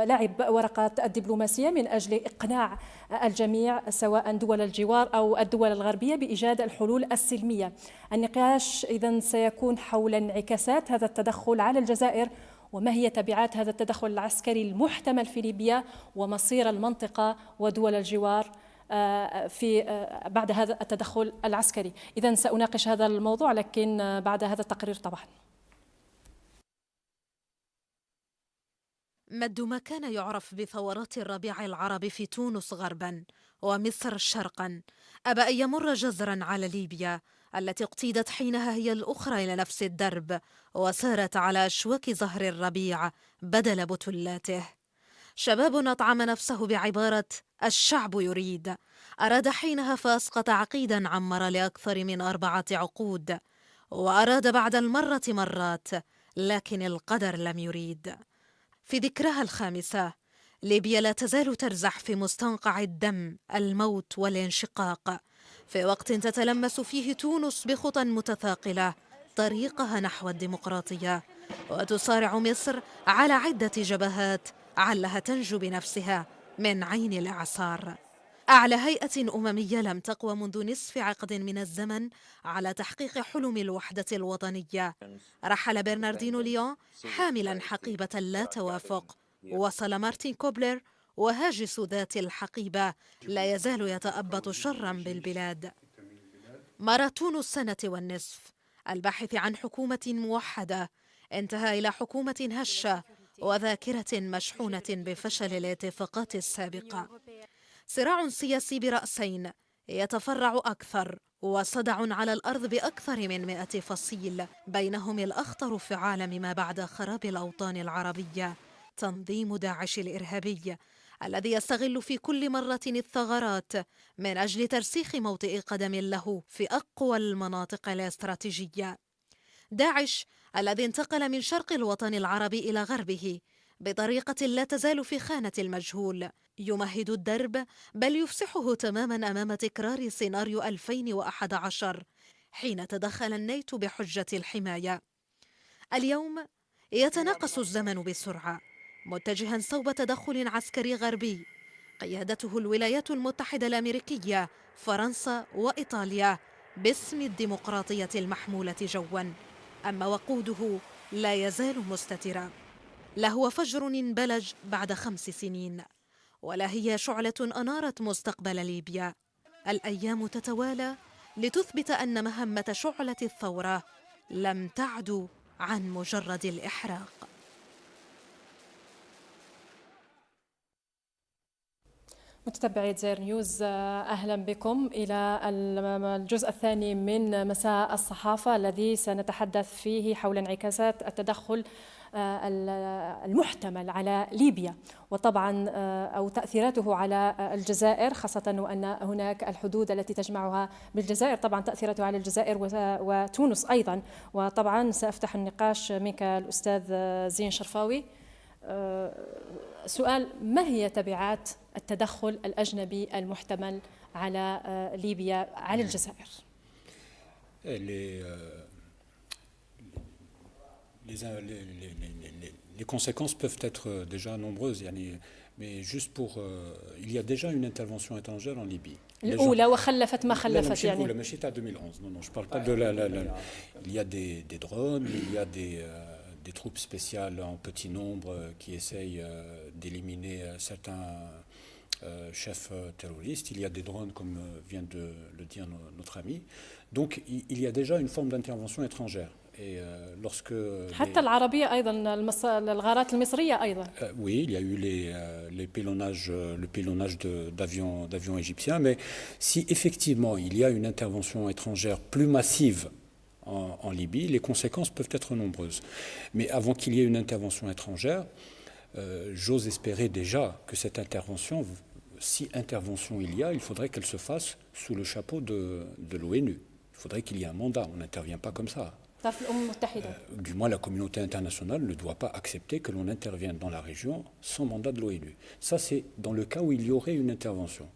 Speaker 1: لعب ورقة الدبلوماسية من أجل إقناع الجميع سواء دول الجوار أو الدول الغربية بإيجاد الحلول السلمية. النقاش إذن سيكون حول انعكاسات هذا التدخل على الجزائر، وما هي تبعات هذا التدخل العسكري المحتمل في ليبيا ومصير المنطقة ودول الجوار في بعد هذا التدخل العسكري. إذن سأناقش هذا الموضوع لكن بعد هذا التقرير طبعا.
Speaker 9: مد ما كان يعرف بثورات الربيع العربي في تونس غربا ومصر شرقا أبى أن يمر جزرا على ليبيا التي اقتيدت حينها هي الأخرى إلى نفس الدرب وسارت على أشواك زهر الربيع بدل بتلاته. شباب أطعم نفسه بعبارة الشعب يريد، أراد حينها فأسقط عقيدا عمر لأكثر من 4 عقود، وأراد بعد المرة مرات، لكن القدر لم يريد. في ذكرها 5 ليبيا لا تزال ترزح في مستنقع الدم، الموت والانشقاق، في وقت تتلمس فيه تونس بخطى متثاقلة طريقها نحو الديمقراطية، وتصارع مصر على عدة جبهات علها تنجو بنفسها من عين الإعصار. أعلى هيئة أممية لم تقوى منذ نصف عقد من الزمن على تحقيق حلم الوحدة الوطنية. رحل برناردينو ليون حاملا حقيبة لا توافق، وصل مارتين كوبلر وهاجس ذات الحقيبة لا يزال يتأبط شرا بالبلاد. ماراثون 1.5 سنة الباحث عن حكومة موحدة انتهى إلى حكومة هشة وذاكرة مشحونة بفشل الاتفاقات السابقة. صراع سياسي برأسين يتفرع أكثر، وصدع على الأرض بأكثر من 100 فصيل، بينهم الأخطر في عالم ما بعد خراب الأوطان العربية تنظيم داعش الإرهابي الذي يستغل في كل مرة الثغرات من أجل ترسيخ موطئ قدم له في أقوى المناطق الاستراتيجية. داعش الذي انتقل من شرق الوطن العربي إلى غربه بطريقة لا تزال في خانة المجهول، يمهد الدرب بل يفسحه تماما أمام تكرار سيناريو 2011 حين تدخل الناتو بحجة الحماية. اليوم يتناقص الزمن بسرعة متجها صوب تدخل عسكري غربي قيادته الولايات المتحدة الأمريكية، فرنسا وإيطاليا باسم الديمقراطية المحمولة جوا، أما وقوده لا يزال مستترا. لا هو فجر انبلج بعد 5 سنين، ولا هي شعلة أنارت مستقبل ليبيا. الأيام تتوالى لتثبت أن مهمة شعلة الثورة لم تعد عن مجرد الإحراق.
Speaker 1: متتبعي الجزائر نيوز، أهلا بكم إلى الجزء الثاني من مساء الصحافة الذي سنتحدث فيه حول انعكاسات التدخل المحتمل على ليبيا، وطبعا أو تأثيراته على الجزائر، خاصة وأن هناك الحدود التي تجمعها بالجزائر، طبعا تأثيراته على الجزائر وتونس أيضا. وطبعا سأفتح النقاش منك الأستاذ زين شرفاوي. سؤال: ما هي تبعات التدخل الأجنبي المحتمل على ليبيا على الجزائر؟
Speaker 6: Les conséquences peuvent être déjà nombreuses, mais juste pour... il y a déjà une intervention étrangère en Libye.
Speaker 1: الأولى وخلفت ما خلفت
Speaker 6: يعني. الأولى ماشي تاع 2011. Non, je parle pas de la. Il y a des drones, il y a des troupes spéciales en petit nombre qui essayent d'éliminer certains chefs terroristes. Il y a des drones, comme vient de le dire notre ami. Donc il y a déjà une forme d'intervention étrangère. Et lorsque
Speaker 1: حتى العربية أيضا، الغارات المصرية أيضا.
Speaker 6: Oui, il y a eu le pilonnage d'avions égyptiens, mais si effectivement il y a une intervention étrangère plus massive en Libye, les conséquences peuvent être nombreuses. Mais avant qu'il y ait une intervention étrangère, j'ose espérer déjà que cette intervention, si intervention il faudrait qu'elle se fasse sous le chapeau de l'ONU. Il faudrait qu'il y ait un mandat, on n'intervient pas comme ça. Du moins, la communauté internationale ne doit pas accepter que l'on intervienne dans la région sans mandat de l'ONU. Ça, c'est dans le cas où il y aurait une intervention.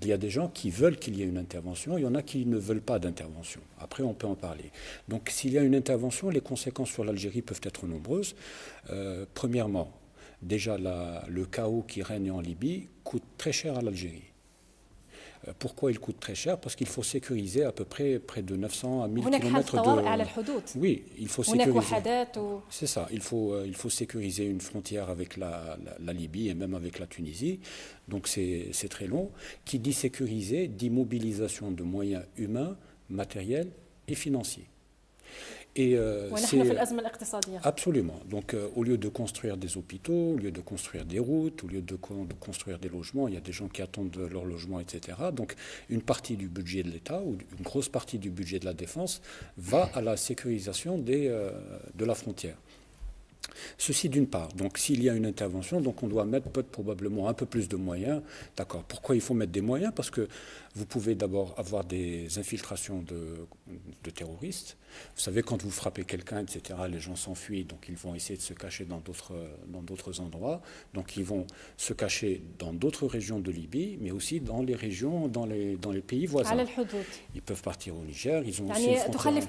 Speaker 6: Il y a des gens qui veulent qu'il y ait une intervention, il y en a qui ne veulent pas d'intervention. Après, on peut en parler. Donc, s'il y a une intervention, les conséquences sur l'Algérie peuvent être nombreuses. Premièrement, déjà, le chaos qui règne en Libye coûte très cher à l'Algérie. Pourquoi il coûte très cher? Parce qu'il faut sécuriser à peu près de 900 à 1000 km de... Oui, il faut sécuriser. C'est ça, il faut sécuriser une frontière avec la Libye et même avec la Tunisie. Donc c'est très long. Qui dit sécuriser, dit mobilisation de moyens humains, matériels et financiers. Et absolument. Donc, au lieu de construire des hôpitaux, au lieu de construire des routes, au lieu de construire des logements, il y a des gens qui attendent leur logement, etc. Donc, une partie du budget de l'État ou une grosse partie du budget de la défense va à la sécurisation de la frontière. Ceci d'une part. Donc, s'il y a une intervention, donc on doit mettre probablement un peu plus de moyens. D'accord. Pourquoi il faut mettre des moyens? Parce que vous pouvez d'abord avoir des infiltrations de terroristes. Vous savez, quand vous frappez quelqu'un, etc., les gens s'enfuient, donc ils vont essayer de se cacher dans d'autres endroits. Donc ils vont se cacher dans d'autres régions de Libye, mais aussi dans les régions, dans les pays voisins. Ils peuvent partir au Niger, ils ont aussi une frontière.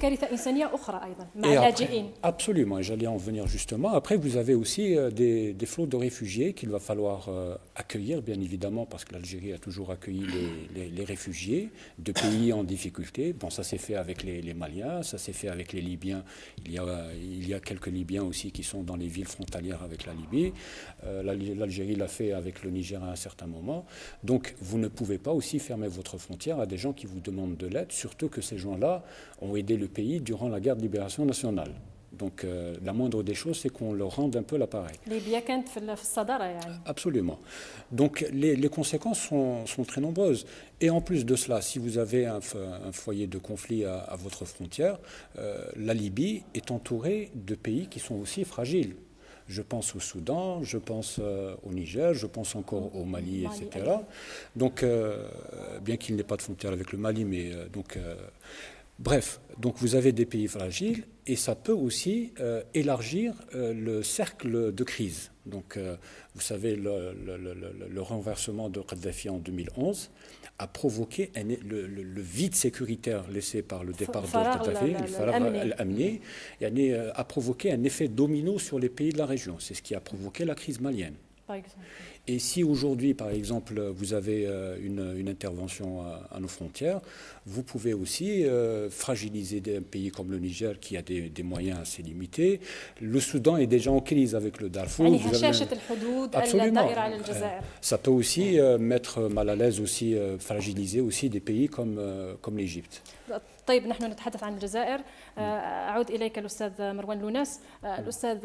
Speaker 6: Absolument, et j'allais en venir justement. Après, vous avez aussi des flots de réfugiés qu'il va falloir accueillir, bien évidemment, parce que l'Algérie a toujours accueilli les réfugiés de pays en difficulté. Bon, ça s'est fait avec les Maliens, ça s'est fait avec les Libyens. Il y a quelques Libyens aussi qui sont dans les villes frontalières avec la Libye. L'Algérie l'a fait avec le Niger à un certain moment. Donc, vous ne pouvez pas aussi fermer votre frontière à des gens qui vous demandent de l'aide, surtout que ces gens-là ont aidé le pays durant la guerre de libération nationale. Donc, la moindre des choses, c'est qu'on leur rende un peu l'appareil. Absolument. Donc, les conséquences sont très nombreuses. Et en plus de cela, si vous avez un foyer de conflit à votre frontière, la Libye est entourée de pays qui sont aussi fragiles. Je pense au Soudan, je pense au Niger, je pense encore au Mali, etc. Donc, bien qu'il n'ait pas de frontière avec le Mali, mais bref, donc vous avez des pays fragiles et ça peut aussi élargir le cercle de crise. Donc, vous savez, le renversement de Kadhafi en 2011 a provoqué le vide sécuritaire laissé par le départ de Kadhafi, a provoqué un effet domino sur les pays de la région. C'est ce qui a provoqué la crise malienne. Et si aujourd'hui, par exemple, vous avez une intervention à nos frontières, vous pouvez aussi fragiliser un pays comme le Niger qui a des moyens assez limités. Le Soudan est déjà en crise avec le Darfour. Absolument. Ça peut aussi mettre mal à l'aise, aussi fragiliser aussi des pays comme l'Égypte.
Speaker 1: طيب، نحن نتحدث عن الجزائر. أعود إليك الأستاذ مروان لوناس. الأستاذ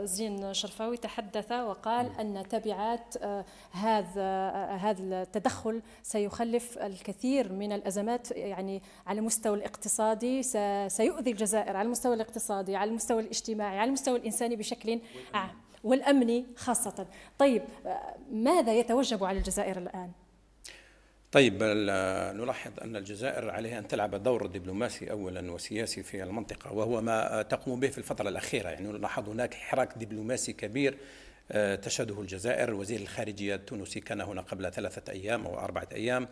Speaker 1: زين شرفاوي تحدث وقال أن تبعات هذا التدخل سيخلف الكثير من الأزمات، يعني على المستوى الاقتصادي سيؤذي الجزائر على المستوى الاقتصادي، على المستوى الاجتماعي، على المستوى الإنساني بشكل عام، والأمني خاصة. طيب، ماذا يتوجب على الجزائر الآن؟
Speaker 7: طيب، نلاحظ أن الجزائر عليها أن تلعب دور دبلوماسي أولا وسياسي في المنطقة، وهو ما تقوم به في الفترة الأخيرة. يعني نلاحظ هناك حراك دبلوماسي كبير تشهده الجزائر. وزير الخارجية التونسي كان هنا قبل 3 أيام أو 4 أيام،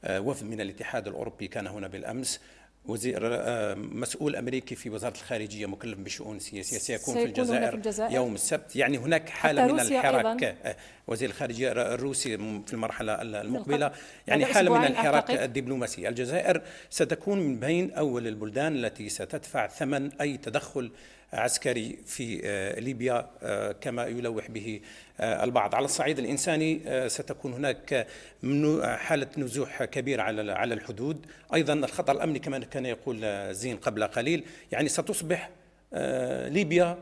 Speaker 7: وفد من الاتحاد الأوروبي كان هنا بالأمس، مسؤول أمريكي في وزارة الخارجية مكلف بالشؤون السياسية سيكون في الجزائر يوم السبت. يعني هناك حالة من الحراك. وزير الخارجية الروسي في المرحلة المقبلة، يعني حالة من الحراك الدبلوماسي. الجزائر ستكون من بين أول البلدان التي ستدفع ثمن أي تدخل عسكري في ليبيا كما يلوح به البعض. على الصعيد الإنساني ستكون هناك حالة نزوح كبيرة على الحدود. أيضا الخطر الأمني كما كان يقول زين قبل قليل، يعني ستصبح ليبيا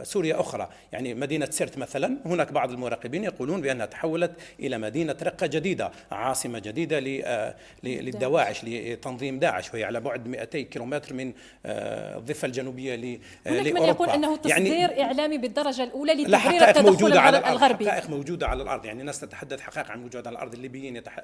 Speaker 7: سوريا أخرى. يعني مدينة سرت مثلا، هناك بعض المراقبين يقولون بأنها تحولت إلى مدينة رقة جديدة، عاصمة جديدة للدواعش، لتنظيم داعش، وهي على بعد 200 كيلومتر من الضفة الجنوبية
Speaker 1: لأوروبا. هناك من يقول أنه تصدير
Speaker 7: يعني
Speaker 1: إعلامي بالدرجة الأولى لتبرير التدخل الغربي.
Speaker 7: حقائق موجودة على الأرض، يعني الناس تتحدث حقائق عن موجود على الأرض.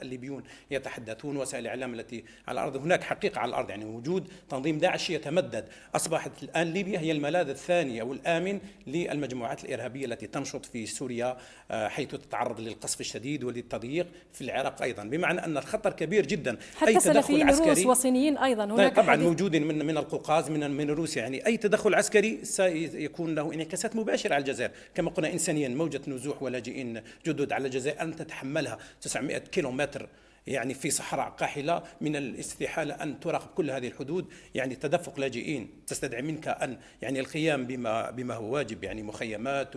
Speaker 7: الليبيون يتحدثون، وسائل الإعلام التي على الأرض، هناك حقيقة على الأرض. يعني وجود تنظيم داعش يتمدد. أصبحت الآن ليبيا هي الملاذ الثاني أو الآمن للمجموعات الإرهابية التي تنشط في سوريا، حيث تتعرض للقصف الشديد وللتضييق، في العراق أيضا، بمعنى أن الخطر كبير جدا.
Speaker 1: حتى سلفيين روس وصينيين أيضا هناك
Speaker 7: طبعا موجودين من القوقاز، من روسيا. يعني أي تدخل عسكري سيكون له انعكاسات مباشرة على الجزائر. كما قلنا إنسانيا، موجة نزوح ولاجئين جدد على الجزائر أن تتحملها 900 كيلومتر يعني في صحراء قاحلة، من الاستحالة أن تراقب كل هذه الحدود. يعني تدفق لاجئين تستدعي منك أن يعني القيام بما هو واجب، يعني مخيمات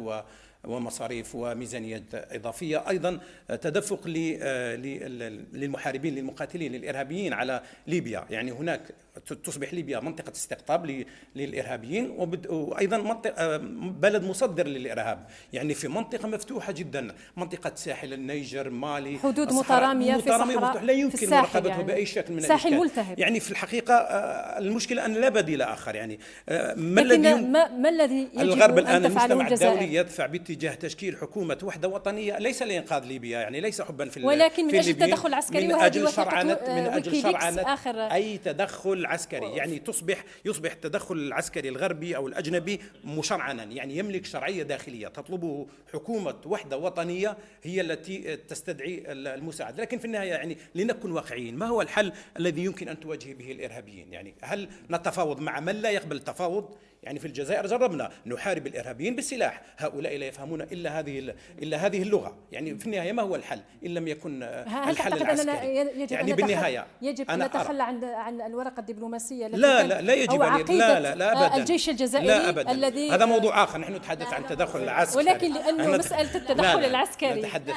Speaker 7: ومصاريف وميزانية إضافية، أيضا تدفق للمحاربين، للمقاتلين، للإرهابيين على ليبيا. يعني هناك تصبح ليبيا منطقة استقطاب للإرهابيين، وأيضا بلد مصدر للإرهاب. يعني في منطقة مفتوحة جدا، منطقة ساحل النيجر، مالي،
Speaker 1: حدود مترامية في صحراء،
Speaker 7: لا يمكن مراقبته يعني بأي شكل من الأشكال.
Speaker 1: ساحل ملتهب.
Speaker 7: يعني في الحقيقة المشكلة أن لا بديل آخر. يعني
Speaker 1: ما الذي يجب
Speaker 7: الغرب الآن،
Speaker 1: أن تفعله
Speaker 7: المجتمع
Speaker 1: الجزائر؟
Speaker 7: الدولي يدفع باتجاه تشكيل حكومة وحدة وطنية، ليس لإنقاذ ليبيا، يعني ليس حبا في
Speaker 1: ولكن من أجل التدخل العسكري،
Speaker 7: من أجل شرعنة
Speaker 1: آخر
Speaker 7: أي تدخل عسكري. يعني يصبح التدخل العسكري الغربي أو الأجنبي مشرعنا، يعني يملك شرعية داخلية تطلبه حكومة وحدة وطنية هي التي تستدعي المساعدة. لكن في النهاية يعني لنكن واقعيين، ما هو الحل الذي يمكن أن تواجه به الإرهابيين؟ يعني هل نتفاوض مع من لا يقبل التفاوض؟ يعني في الجزائر جربنا نحارب الإرهابيين بالسلاح، هؤلاء لا يفهمون إلا هذه اللغة. يعني في النهاية ما هو الحل إن لم يكن الحل العسكري؟ يعني بالنهاية
Speaker 1: يجب أن نتخلى عن الورقة الدبلوماسية التي
Speaker 7: لا يجب أن لا أبدا.
Speaker 1: الجيش الجزائري
Speaker 7: لا أبدا.
Speaker 1: الذي
Speaker 7: هذا موضوع آخر، نحن نتحدث عن التدخل العسكري،
Speaker 1: ولكن لأنه مسألة التدخل العسكري
Speaker 7: نتحدث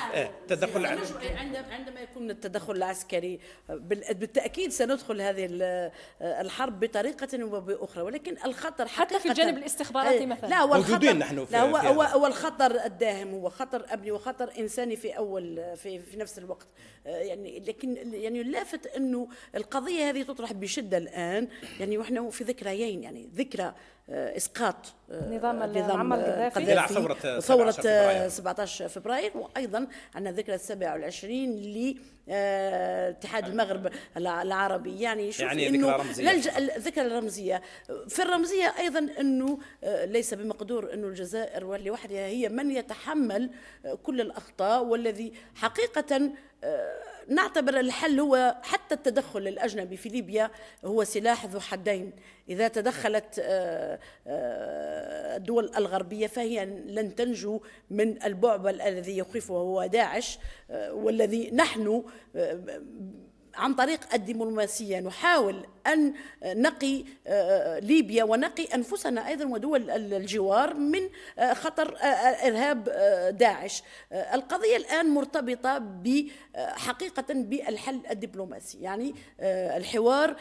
Speaker 2: عندما يكون التدخل العسكري بالتأكيد سندخل هذه الحرب بطريقة وبأخرى، ولكن الخطر
Speaker 1: حتى في الجانب الاستخباراتي مثلا.
Speaker 2: لا، هو الخطر
Speaker 7: نحن
Speaker 2: هو الخطر الداهم، هو خطر أمني وخطر إنساني في نفس الوقت. يعني لكن يعني اللافت أنه القضية هذه تطرح بشدة الآن، يعني وإحنا في ذكريين، يعني ذكرى إسقاط
Speaker 1: نظام معمر القذافي،
Speaker 2: ثورة 17 فبراير، وأيضا عندنا ذكرى 27 لاتحاد المغرب العربي. يعني شوف إنه الذكرى الرمزية في الرمزية أيضا أنه ليس بمقدور أنه الجزائر لوحدها هي من يتحمل كل الأخطاء، والذي حقيقة نعتبر الحل هو حتى التدخل الأجنبي في ليبيا هو سلاح ذو حدين. إذا تدخلت الدول الغربية فهي لن تنجو من البعبع الذي يخيفه هو داعش، والذي نحن عن طريق الدبلوماسية نحاول أن نقي ليبيا ونقي أنفسنا أيضا ودول الجوار من خطر إرهاب داعش. القضية الآن مرتبطة حقيقة بالحل الدبلوماسي، يعني الحوار،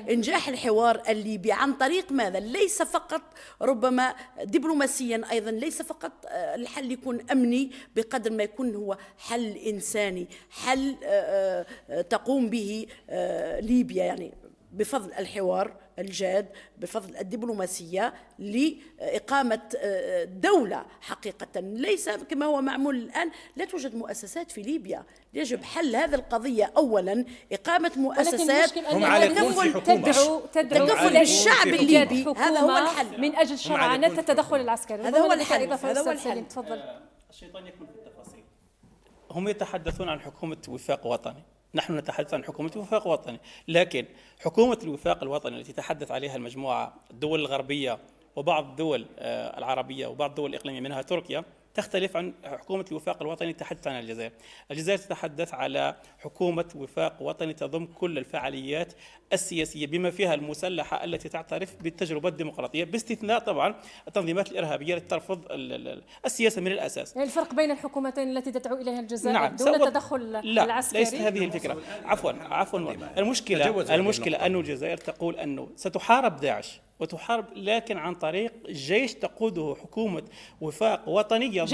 Speaker 2: إنجاح الحوار الليبي عن طريق ماذا؟ ليس فقط ربما دبلوماسيا، أيضا ليس فقط الحل يكون أمني بقدر ما يكون هو حل إنساني، حل تقوم به ليبيا، يعني بفضل الحوار الجاد، بفضل الدبلوماسية، لإقامة دولة حقيقة، ليس كما هو معمول الآن. لا توجد مؤسسات في ليبيا، يجب حل هذه القضية أولا، إقامة مؤسسات تدعو الشعب الليبي، هذا هو الحل
Speaker 1: من أجل شرعنة التدخل العسكري.
Speaker 2: هذا هو الحل.
Speaker 8: تفضل. الشيطان يكمن في التفاصيل. هم يتحدثون عن حكومة وفاق وطني، نحن نتحدث عن حكومة وفاق وطني، لكن حكومة الوفاق الوطني التي تحدث عليها المجموعة الدول الغربية وبعض الدول العربية وبعض الدول الإقليمية منها تركيا تختلف عن حكومة الوفاق الوطني تحدث عنها الجزائر. الجزائر تتحدث على حكومة وفاق وطني تضم كل الفعاليات السياسية بما فيها المسلحة التي تعترف بالتجربة الديمقراطية، باستثناء طبعا التنظيمات الإرهابية التي ترفض السياسة من الأساس.
Speaker 1: يعني الفرق بين الحكومتين التي تدعو إليها الجزائر
Speaker 8: نعم.
Speaker 1: دون التدخل العسكري؟
Speaker 8: ليست هذه الفكرة. عفوا المشكلة أن الجزائر تقول أنه ستحارب داعش وتحارب، لكن عن طريق جيش تقوده حكومة وفاق وطني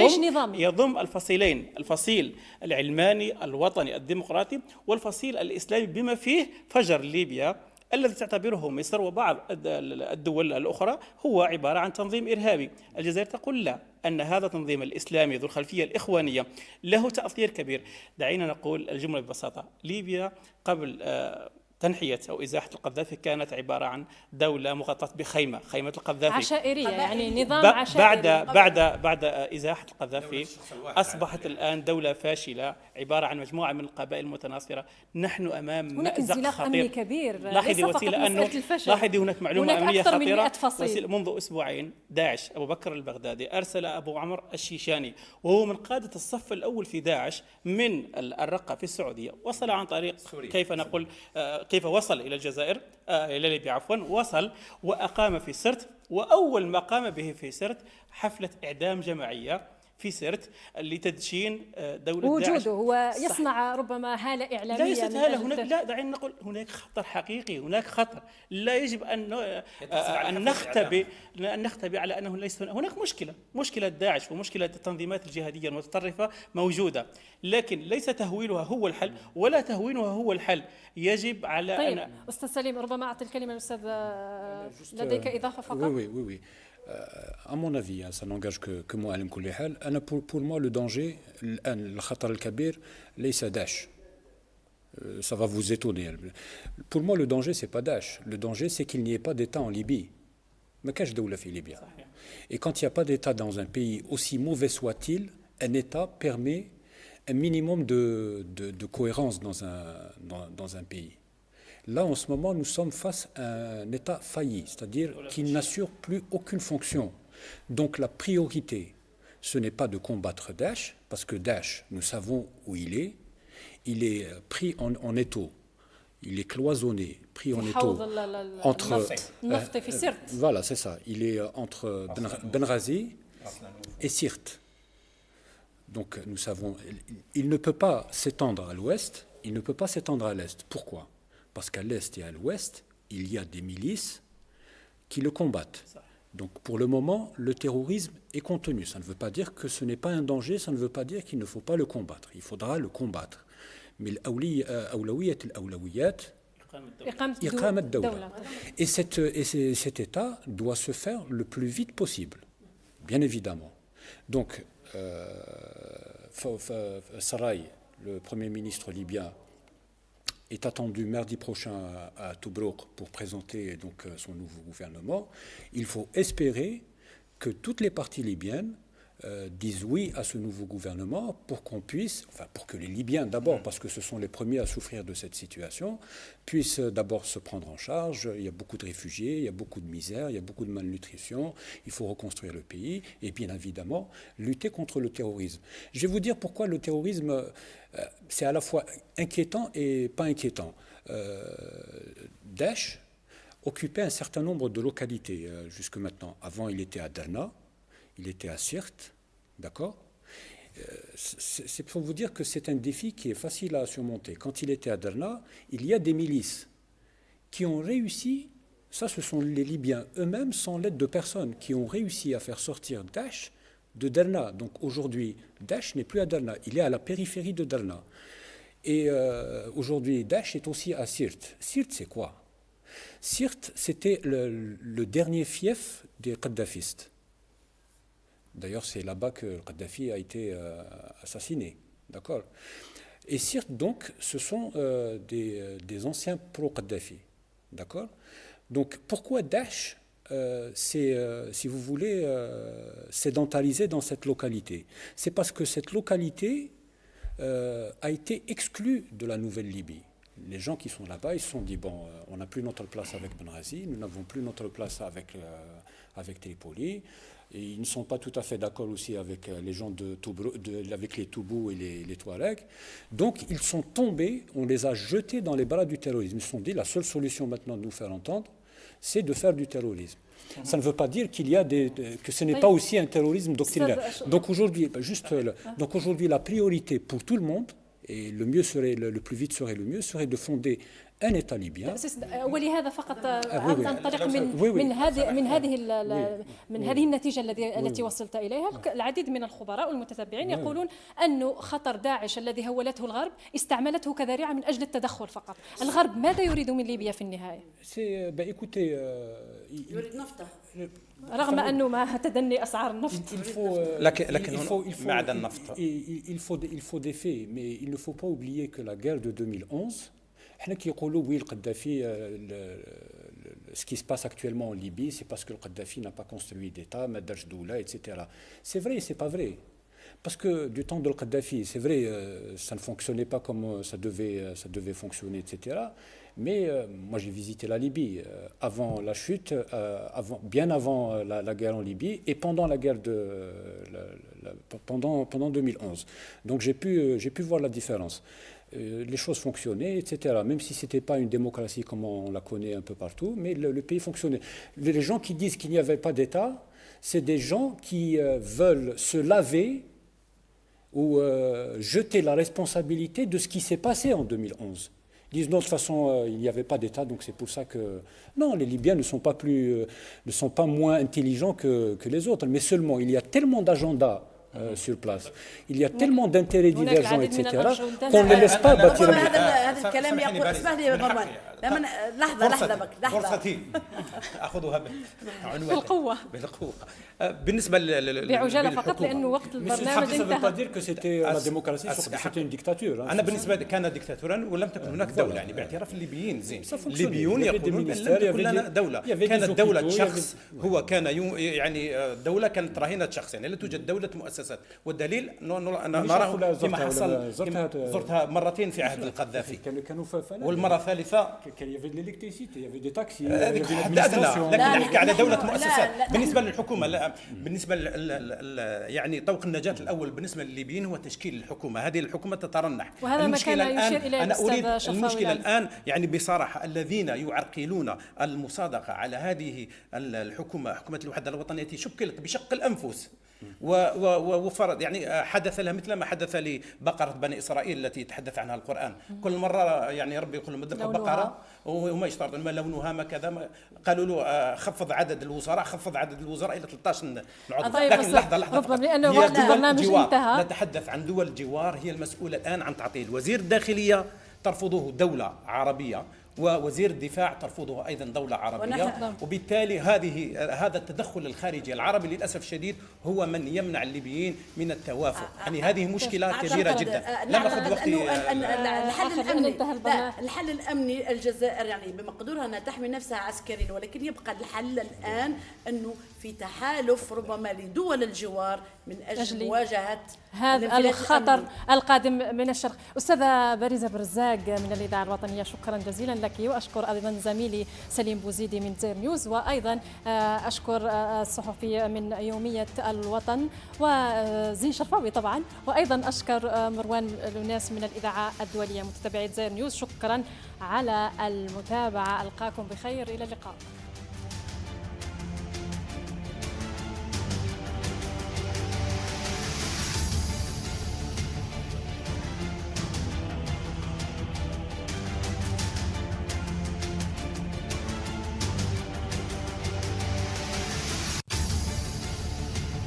Speaker 8: يضم الفصيلين، الفصيل العلماني الوطني الديمقراطي والفصيل الإسلامي بما فيه فجر ليبيا الذي تعتبره مصر وبعض الدول الأخرى هو عبارة عن تنظيم إرهابي. الجزائر تقول لا، أن هذا التنظيم الإسلامي ذو الخلفية الإخوانية له تأثير كبير. دعينا نقول الجملة ببساطة: ليبيا قبل تنحية أو إزاحة القذافي كانت عبارة عن دولة مغطاة بخيمة، خيمة القذافي
Speaker 1: عشائرية، يعني نظام عشائري.
Speaker 8: بعد إزاحة القذافي أصبحت الآن دولة فاشلة عبارة عن مجموعة من القبائل المتناصرة. نحن أمام مأزق خطير
Speaker 1: كبير.
Speaker 8: لاحظي وسيلة أنه لاحظي هناك معلومة أمنية خطيرة. منذ أسبوعين داعش أبو بكر البغدادي أرسل أبو عمر الشيشاني وهو من قادة الصف الأول في داعش من الرقة في السعودية، وصل عن طريق كيف وصل إلى الجزائر إلى ليبيا عفوا، وصل وأقام في سرت، وأول ما قام به في سرت حفلة إعدام جماعية في سرت لتدشين دولة داعش.
Speaker 1: وجوده هو يصنع ربما هالة إعلامية.
Speaker 8: ليست هالة، هناك لا، دعينا نقول هناك خطر حقيقي، هناك خطر لا يجب أن نختبي على أنه ليس هناك مشكلة داعش ومشكلة التنظيمات الجهادية المتطرفة موجودة، لكن ليس تهويلها هو الحل ولا تهوينها هو الحل. يجب على
Speaker 1: طيب أستاذ سليم، ربما أعطي الكلمة للأستاذ، لديك إضافة فقط؟
Speaker 6: Oui. À mon avis, ça n'engage que moi, Alim Koulihal. Pour moi, le danger, le khatar al-kabir, c'est Daesh. Ça va vous étonner. Pour moi, le danger, c'est pas Daesh. Le danger, c'est qu'il n'y ait pas d'État en Libye. Mais qu'est-ce que la Libye? Et quand il n'y a pas d'État dans un pays, aussi mauvais soit-il, un État permet un minimum de cohérence dans un pays. Là, en ce moment, nous sommes face à un État failli, c'est-à-dire qui n'assure plus aucune fonction. Donc la priorité, ce n'est pas de combattre Daesh, parce que Daesh, nous savons où il est pris en étau, il est cloisonné, pris en étau entre... voilà, c'est ça, il est entre Benghazi et Sirte. Donc nous savons, il ne peut pas s'étendre à l'ouest, il ne peut pas s'étendre à l'est. Pourquoi ? Parce qu'à l'est et à l'ouest, il y a des milices qui le combattent. Donc pour le moment, le terrorisme est contenu. Ça ne veut pas dire que ce n'est pas un danger, ça ne veut pas dire qu'il ne faut pas le combattre. Il faudra le combattre. Mais l'awlawiyat, iqamat dawla. Et cet état doit se faire le plus vite possible, bien évidemment. Donc, Sarraj, le Premier ministre libyen, est attendu mardi prochain à Tobruk pour présenter donc son nouveau gouvernement. Il faut espérer que toutes les parties libyennes disent oui à ce nouveau gouvernement pour qu'on puisse, enfin pour que les Libyens d'abord, parce que ce sont les premiers à souffrir de cette situation, puissent d'abord se prendre en charge. Il y a beaucoup de réfugiés, il y a beaucoup de misère, il y a beaucoup de malnutrition, il faut reconstruire le pays et bien évidemment lutter contre le terrorisme. Je vais vous dire pourquoi le terrorisme, c'est à la fois inquiétant et pas inquiétant. Daesh occupait un certain nombre de localités jusque maintenant. Avant, il était à Derna, il était à Sirte, d'accord ? C'est pour vous dire que c'est un défi qui est facile à surmonter. Quand il était à Derna, il y a des milices qui ont réussi, ça ce sont les Libyens eux-mêmes, sans l'aide de personne, qui ont réussi à faire sortir Daesh de Derna. Donc aujourd'hui, Daesh n'est plus à Derna, il est à la périphérie de Derna. Et aujourd'hui, Daesh est aussi à Sirte. Sirte, c'est quoi ? Sirte, c'était le dernier fief des Kadhafistes. D'ailleurs, c'est là-bas que Kadhafi a été assassiné. D'accord ? Et Sirte, donc, ce sont des anciens pro-Kadhafi. D'accord ? Donc, pourquoi Daesh s'est, si vous voulez, sédentarisé dans cette localité ? C'est parce que cette localité a été exclue de la nouvelle Libye. Les gens qui sont là-bas, ils se sont dit, bon, on n'a plus notre place avec Benghazi, nous n'avons plus notre place avec Tripoli. Et ils ne sont pas tout à fait d'accord aussi avec les gens avec les Toubous et les Touaregs. Donc ils sont tombés, on les a jetés dans les bras du terrorisme. Ils se sont dit la seule solution maintenant de nous faire entendre, c'est de faire du terrorisme. Ça ne veut pas dire qu'il y a que ce n'est pas aussi un terrorisme doctrinaire. Donc aujourd'hui, la priorité pour tout le monde, et le mieux serait, le plus vite serait le mieux, serait de fonder un État libyen.
Speaker 1: ولهذا فقط أنطلق من هذه النتيجة التي وصلت إليها. العديد من الخبراء والمتتبعين يقولون أن خطر داعش الذي هولته الغرب استعملته كذريعة من أجل التدخل فقط. الغرب ماذا يريد من ليبيا في النهاية؟
Speaker 2: يريد نفطه
Speaker 1: رغم أنه مع تدني أسعار النفط.
Speaker 7: لكن معدن النفط.
Speaker 6: Il faut des faits, mais il ne faut pas oublier que la guerre de 2011, احنا كي يقولوا oui, le Kadhafi, ce qui se passe actuellement en Libye, c'est parce que le Kadhafi n'a pas construit d'État, ما دارش دولة, etc. C'est vrai et c'est pas vrai. Parce que du temps de le Kadhafi, c'est vrai, ça ne fonctionnait pas comme ça devait fonctionner, etc. Mais moi j'ai visité la Libye avant la chute, bien avant la guerre en Libye et pendant la guerre pendant 2011. Donc j'ai pu voir la différence. Les choses fonctionnaient, etc. Même si ce n'était pas une démocratie comme on la connaît un peu partout, mais le pays fonctionnait. Les gens qui disent qu'il n'y avait pas d'État, c'est des gens qui veulent se laver ou jeter la responsabilité de ce qui s'est passé en 2011. Ils disent non, de toute façon, il n'y avait pas d'État, donc c'est pour ça que... Non, les Libyens ne sont pas moins intelligents que les autres, mais seulement il y a tellement d'agendas sur place. Il y a tellement d'intérêts divergents, etc., qu'on ne les laisse pas bâtir un État.
Speaker 2: هذا الكلام يقول اسمح لي يا مروان لحظة
Speaker 7: فرصتي أخذها
Speaker 1: بالقوة
Speaker 7: بالنسبة
Speaker 1: بعجالة فقط لأنه وقت البرنامج
Speaker 6: انتهى.
Speaker 7: أنا بالنسبة لي كان ديكتاتورا ولم تكن هناك دولة، يعني باعتراف الليبيين زين. الليبيون يقولون أن لم تكن لنا دولة، كانت دولة شخص، هو كان يعني دولة كانت رهينة شخص، يعني لا توجد دولة مؤسسات. والدليل أنا نراه فيما حصل. زرتها مرتين في عهد القذافي والمرة الثالثة
Speaker 6: كان يفيد الالكتريسيتي، يفيد التاكسي،
Speaker 7: لكن نحكي على دولة مؤسسات. بالنسبة للحكومة لا، بالنسبة يعني طوق النجاة الأول بالنسبة للليبيين هو تشكيل الحكومة. هذه الحكومة تترنح.
Speaker 1: وهذا ما كان يشير إليه
Speaker 7: أنا أريد المشكلة الآن يعني بصراحة الذين يعرقلون المصادقة على هذه الحكومة، حكومة الوحدة الوطنية التي شكلت بشق الأنفس وفرض، يعني حدث لها مثل ما حدث لبقرة بني إسرائيل التي يتحدث عنها القرآن. كل مرة يعني ربي يقول لهم ذبحوا بقرة وما يشترط ما لونها ما كذا، قالوا له خفض عدد الوزراء إلى 13 عضو. لكن لحظة
Speaker 1: ربما لأنه وقت البرنامج انتهى.
Speaker 7: نتحدث عن دول الجوار هي المسؤولة الآن عن تعطيل. وزير الداخلية ترفضه دولة عربية، ووزير الدفاع ترفضه أيضا دولة عربية، وبالتالي هذا التدخل الخارجي العربي للأسف الشديد هو من يمنع الليبيين من التوافق. يعني هذه مشكلة كبيرة جدا. لم أخذ وقتي.
Speaker 2: الحل الأمني الجزائر يعني بمقدورها أنها تحمي نفسها عسكريا، ولكن يبقى الحل الآن أنه في تحالف ربما لدول الجوار من أجل مواجهة
Speaker 1: هذا الخطر القادم من الشرق. أستاذة باريزة برزاق من الإذاعة الوطنية، شكرا جزيلا لك، وأشكر أيضا زميلي سليم بوزيدي من زير نيوز، وأيضا أشكر الصحفي من يومية الوطن وزين شرفاوي طبعا، وأيضا أشكر مروان لوناس من الإذاعة الدولية. متابعي زير نيوز، شكرا على المتابعة، ألقاكم بخير، إلى اللقاء.